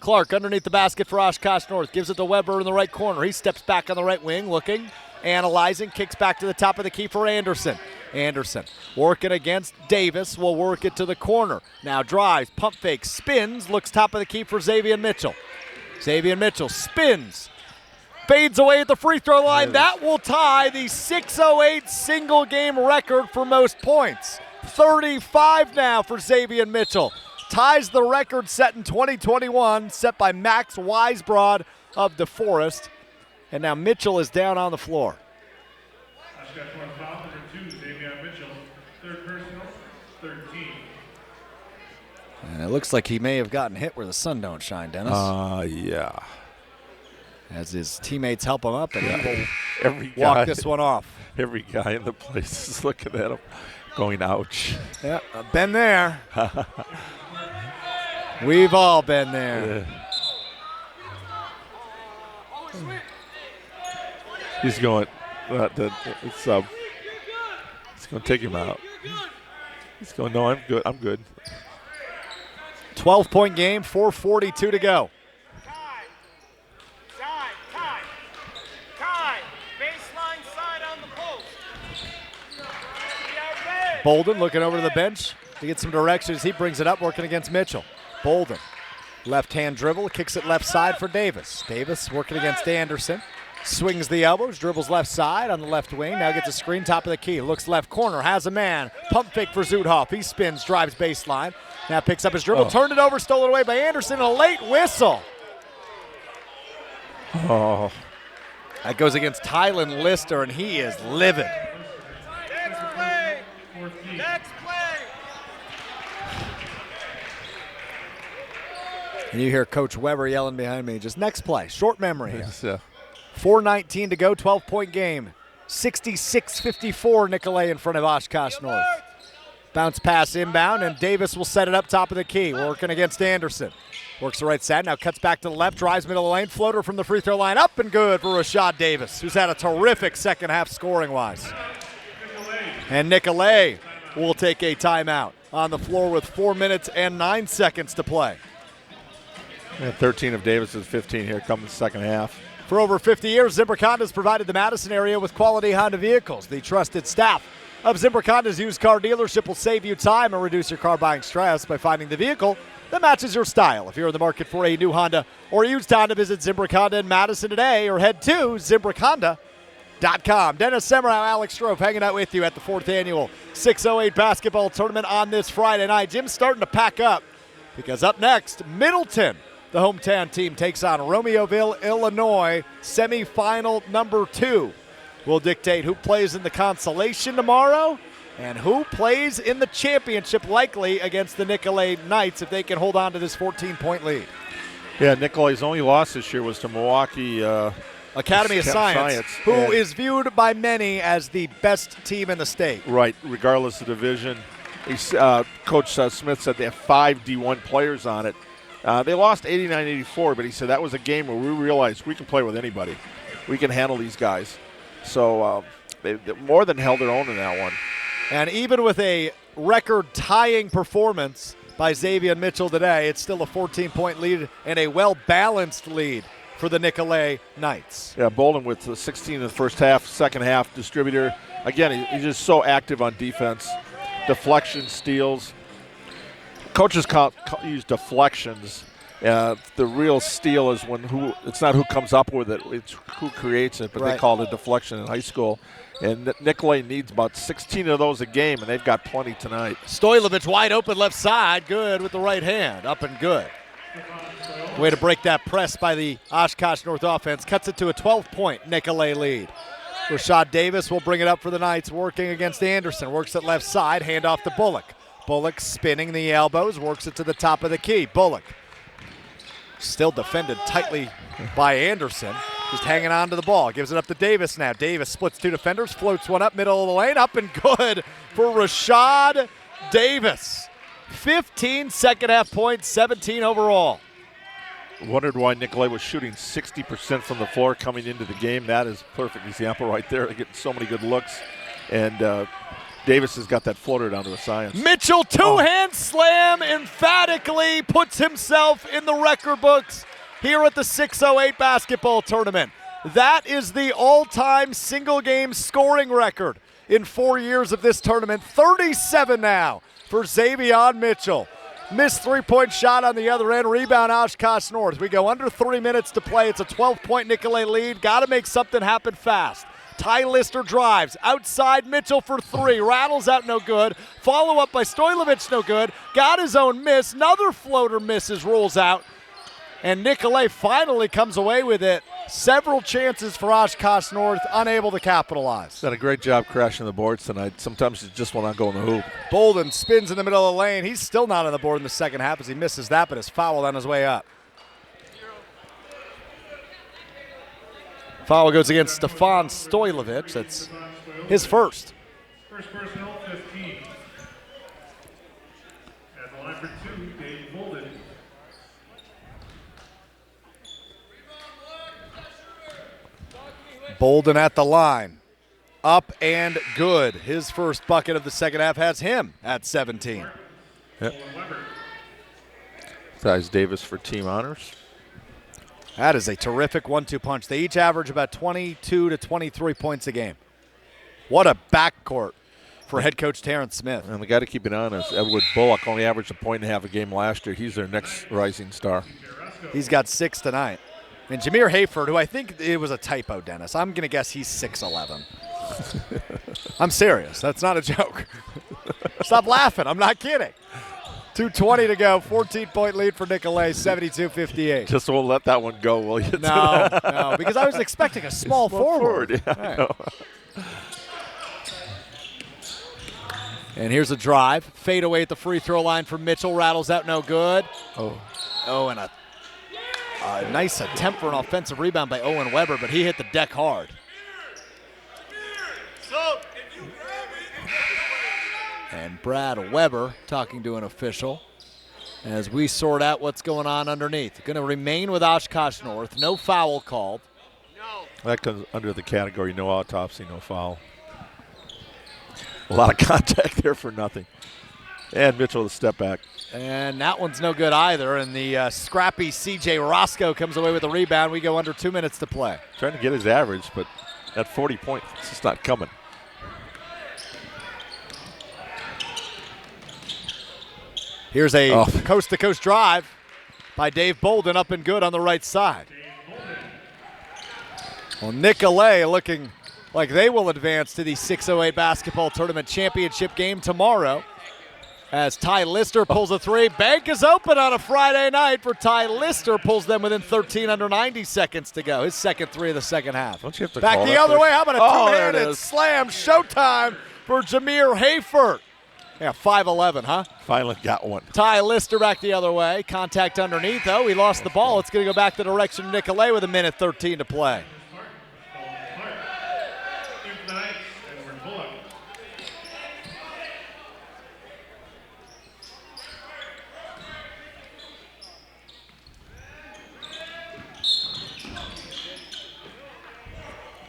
Clark underneath the basket for Oshkosh North, gives it to Weber in the right corner. He steps back on the right wing, looking, analyzing, kicks back to the top of the key for Anderson. Anderson working against Davis, will work it to the corner. Now drives, pump fake, spins, looks top of the key for Xavier Mitchell. Xavier Mitchell spins, fades away at the free throw line. That will tie the 6:08 single game record for most points. 35 now for Xavier Mitchell. Ties the record set in 2021, set by Max Weisbrod of DeForest. And now Mitchell is down on the floor. Oshkosh North foul number 2, Xavier Mitchell. Third personal, 13. And it looks like he may have gotten hit where the sun don't shine, Dennis. Yeah. As his teammates help him up, and he every will walk guy, this one off. Every guy in the place is looking at him, going, ouch. Yeah, I've been there. We've all been there. Yeah. He's going, it's going to take him out. He's going, no, I'm good, I'm good. 12-point game, 4:42 to go. Bolden looking over to the bench to get some directions. He brings it up, working against Mitchell. Bolden, left-hand dribble, kicks it left side for Davis. Davis working against Anderson. Swings the elbows, dribbles left side on the left wing. Now gets a screen, top of the key. Looks left corner, has a man. Pump fake for Zuthoff. He spins, drives baseline. Now picks up his dribble, turned it over, stolen away by Anderson. A late whistle. Oh. That goes against Tylen Lister, and he is livid. Next play. And you hear Coach Weber yelling behind me, just next play. Short memory here. Yeah. 4:19 to go, 12-point game. 66-54 Nicolet in front of Oshkosh North. Bounce pass inbound, and Davis will set it up top of the key, working against Anderson. Works the right side, now cuts back to the left, drives middle of the lane, floater from the free throw line, up and good for Rashad Davis, who's had a terrific second half scoring-wise. And Nicolet will take a timeout on the floor with 4 minutes and 9 seconds to play. And 13 of Davis's 15 here comes the second half. For over 50 years, Zimbrick Honda has provided the Madison area with quality Honda vehicles. The trusted staff of Zimbrick Honda's used car dealership will save you time and reduce your car buying stress by finding the vehicle that matches your style. If you're in the market for a new Honda or used Honda, visit Zimbrick Honda in Madison today or head to ZimbrickHonda.com. PrepMania.com. Dennis Semrau, Alex Strofe hanging out with you at the 4th annual 608 basketball tournament on this Friday night. Jim's starting to pack up because up next, Middleton, the hometown team, takes on Romeoville, Illinois. Semifinal number 2 will dictate who plays in the consolation tomorrow and who plays in the championship, likely against the Nicolet Knights if they can hold on to this 14-point lead. Yeah, Nicolet's only loss this year was to Milwaukee Academy of Science, who is viewed by many as the best team in the state. Right, regardless of division. Coach Smith said they have 5 D1 players on it. They lost 89-84, but he said that was a game where we realized we can play with anybody. We can handle these guys. So they more than held their own in that one. And even with a record-tying performance by Xavier Mitchell today, it's still a 14-point lead and a well-balanced lead for the Nicolet Knights. Yeah, Bolden with 16 in the first half, second half distributor. Again, he's just so active on defense. Deflection, steals. Coaches use deflections. The real steal is it's not who comes up with it, it's who creates it, but They call it a deflection in high school. And Nicolet needs about 16 of those a game, and they've got plenty tonight. Stojlovic wide open left side, good with the right hand, up and good. Way to break that press by the Oshkosh North offense. Cuts it to a 12-point Nicolet lead. Rashad Davis will bring it up for the Knights, working against Anderson. Works it left side, hand off to Bullock. Bullock spinning the elbows, works it to the top of the key. Bullock still defended tightly by Anderson. Just hanging on to the ball. Gives it up to Davis now. Davis splits 2 defenders, floats one up middle of the lane. Up and good for Rashad Davis. 15 second half points, 17 overall. Wondered why Nicolet was shooting 60% from the floor coming into the game. That is a perfect example right there. They're getting so many good looks. And Davis has got that floater down to a science. Mitchell two-hand slam emphatically puts himself in the record books here at the 608 basketball tournament. That is the all-time single-game scoring record in 4 years of this tournament. 37 now for Xavier Mitchell. Missed three-point shot on the other end. Rebound Oshkosh North. We go under 3 minutes to play. It's a 12-point Nicolet lead. Got to make something happen fast. Ty Lister drives. Outside Mitchell for 3. Rattles out, no good. Follow up by Stojlovic, no good. Got his own miss. Another floater misses, rolls out. And Nicolet finally comes away with it. Several chances for Oshkosh North, unable to capitalize. Done a great job crashing the boards tonight. Sometimes it's just when I go in the hoop. Bolden spins in the middle of the lane. He's still not on the board in the second half as he misses that, but is fouled on his way up. Foul goes against Stefan Stojlovic. That's his first. First personal, 15. At the line for 2, Dave Bolden. Bolden at the line. Up and good. His first bucket of the second half has him at 17. Yep. Ties Davis for team honors. That is a terrific 1-2 punch. They each average about 22 to 23 points a game. What a backcourt for head coach Terrence Smith. And we got to keep it on is Edward Bullock only averaged 1.5 points a game last year. He's their next rising star. He's got 6 tonight. And Jameer Hayford, who I think it was a typo, Dennis. I'm going to guess he's 6'11". I'm serious. That's not a joke. Stop laughing. I'm not kidding. 2:20 to go. 14-point lead for Nicolet, 72-58. Just won't let that one go, will you? No, because I was expecting a small forward. Yeah, I know. And here's a drive. Fade away at the free throw line for Mitchell. Rattles out, no good. Oh, and a nice attempt for an offensive rebound by Owen Weber, but he hit the deck hard. And Brad Weber talking to an official as we sort out what's going on underneath. Going to remain with Oshkosh North. No foul called. That comes under the category no autopsy, no foul. A lot of contact there for nothing. And Mitchell with a step back. And that one's no good either. And the scrappy C.J. Roscoe comes away with the rebound. We go under 2 minutes to play. Trying to get his average, but at 40 points, it's just not coming. Here's a coast-to-coast drive by Dave Bolden, up and good on the right side. Well, Nicolet looking like they will advance to the 608 basketball tournament championship game tomorrow. As Ty Lister pulls a three. Bank is open on a Friday night for Ty Lister. Pulls them within 13 under 90 seconds to go. His second three of the second half. Don't you have to Back call the that other first? way. How about a there it two-handed is. slam? Showtime for Jameer Hayford. Yeah, 5'11", huh? Finally got one. Ty Lister back the other way. Contact underneath, though. He lost the ball. It's going to go back the direction of Nicolet with a minute 13 to play.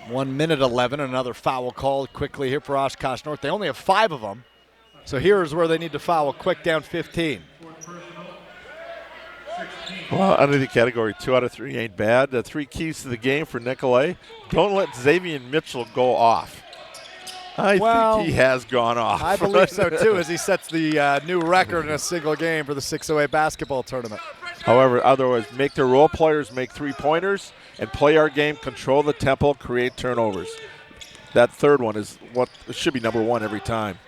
One minute 11, another foul called quickly here for Oshkosh North. They only have 5 of them. So here's where they need to foul quick, down 15. Well, under the category, 2 out of 3 ain't bad. The 3 keys to the game for Nicolet. Don't let Xavier Mitchell go off. I think he has gone off. I believe so, too, as he sets the new record in a single game for the 608 basketball tournament. However, otherwise, make their role players make 3-pointers and play our game, control the tempo, create turnovers. That third one is what should be number 1 every time.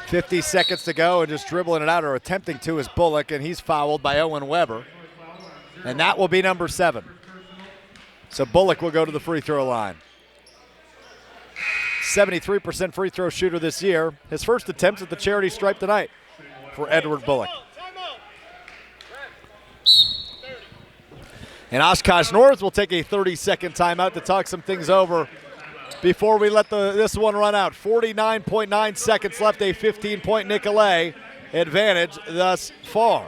50 seconds to go, and just dribbling it out or attempting to is Bullock, and he's fouled by Owen Weber. And that will be number 7. So Bullock will go to the free throw line. 73% free throw shooter this year. His first attempts at the charity stripe tonight for Edward Bullock. And Oshkosh North will take a 30-second timeout to talk some things over before we let this one run out. 49.9 seconds left, a 15-point Nicolet advantage thus far.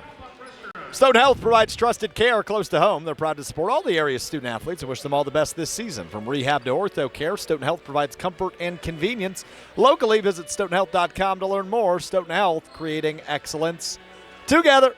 Stoughton Health provides trusted care close to home. They're proud to support all the area's student athletes and wish them all the best this season. From rehab to ortho care, Stoughton Health provides comfort and convenience. Locally, visit stoughtonhealth.com to learn more. Stoughton Health, creating excellence together.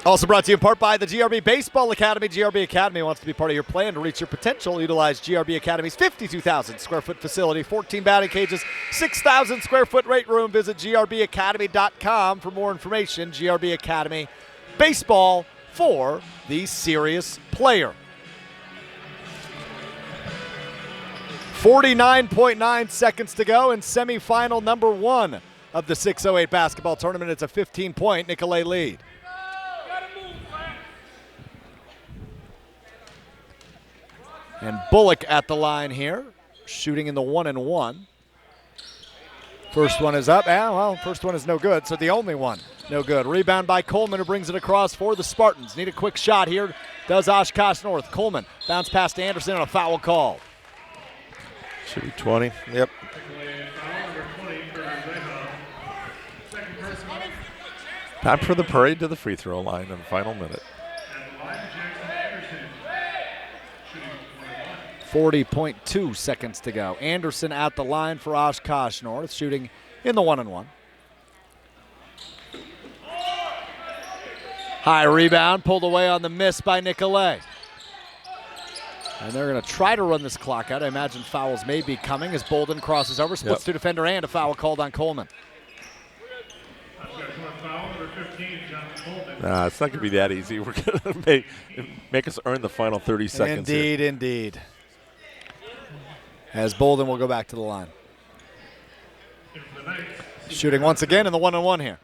Also brought to you in part by the GRB Baseball Academy. GRB Academy wants to be part of your plan to reach your potential. Utilize GRB Academy's 52,000 square foot facility, 14 batting cages, 6,000 square foot weight room. Visit grbacademy.com for more information. GRB Academy, baseball for the serious player. 49.9 seconds to go in semifinal number 1 of the 608 basketball tournament. It's a 15-point Nicolet lead. And Bullock at the line here, shooting in the 1-and-1. First one is up. First one is no good, so the only one no good. Rebound by Coleman, who brings it across for the Spartans. Need a quick shot here, does Oshkosh North. Coleman bounce pass to Anderson on a foul call. Should be 20, yep. Time for the parade to the free throw line in the final minute. 40.2 seconds to go. Anderson at the line for Oshkosh North, shooting in the 1-and-1. High rebound, pulled away on the miss by Nicolet. And they're going to try to run this clock out. I imagine fouls may be coming as Bolden crosses over, splits to defender, and a foul called on Coleman. Nah, it's not going to be that easy. We're going to make us earn the final 30 seconds. Indeed. As Bolden will go back to the line. Shooting once again in the 1-and-1 here.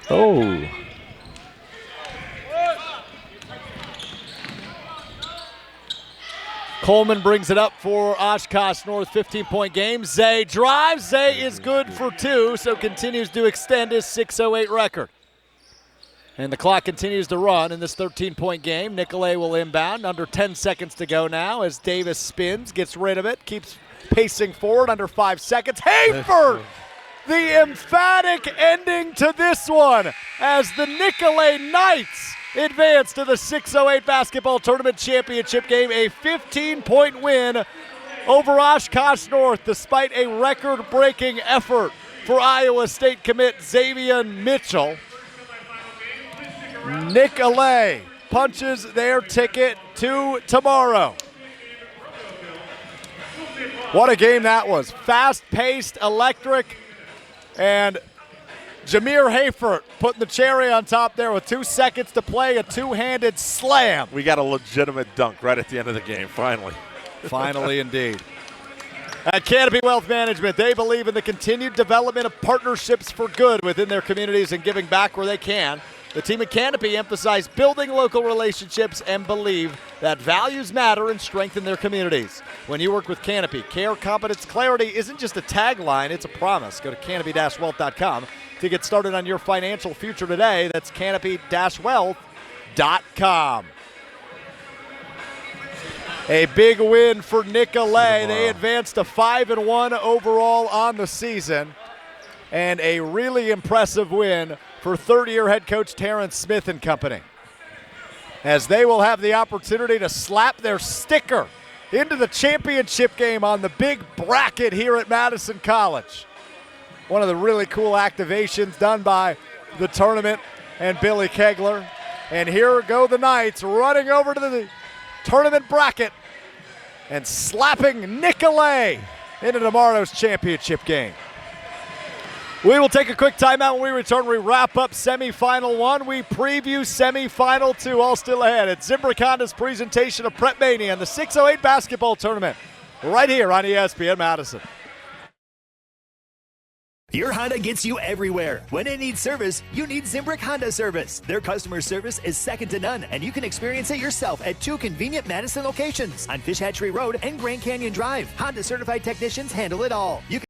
Oh. Coleman brings it up for Oshkosh North, 15-point game. Zay drives. Zay is good for 2, so continues to extend his 608 record. And the clock continues to run in this 13-point game. Nicolet will inbound. Under 10 seconds to go now as Davis spins, gets rid of it, keeps pacing forward under 5 seconds. Hayford! The emphatic ending to this one as the Nicolet Knights advance to the 608 basketball tournament championship game. A 15-point win over Oshkosh North despite a record-breaking effort for Iowa State commit Xavier Mitchell. Nicolet punches their ticket to tomorrow. What a game that was. Fast-paced, electric, and Jameer Hayford putting the cherry on top there with 2 seconds to play, a two-handed slam. We got a legitimate dunk right at the end of the game, finally. Finally, indeed. At Canopy Wealth Management, they believe in the continued development of partnerships for good within their communities and giving back where they can. The team at Canopy emphasize building local relationships and believe that values matter and strengthen their communities. When you work with Canopy, care, competence, clarity isn't just a tagline, it's a promise. Go to canopy-wealth.com to get started on your financial future today. That's canopy-wealth.com. A big win for Nicolet. They advanced to 5-1 overall on the season. And a really impressive win for third-year head coach Terrence Smith and company, as they will have the opportunity to slap their sticker into the championship game on the big bracket here at Madison College. One of the really cool activations done by the tournament and Billy Kegler. And here go the Knights running over to the tournament bracket and slapping Nicolet into tomorrow's championship game. We will take a quick timeout. When we return, we wrap up semifinal 1. We preview semifinal 2, all still ahead. It's Zimbrick Honda's presentation of Prep Mania and the 608 basketball tournament right here on ESPN Madison. Your Honda gets you everywhere. When it needs service, you need Zimbrick Honda service. Their customer service is second to none, and you can experience it yourself at 2 convenient Madison locations on Fish Hatchery Road and Grand Canyon Drive. Honda certified technicians handle it all. You can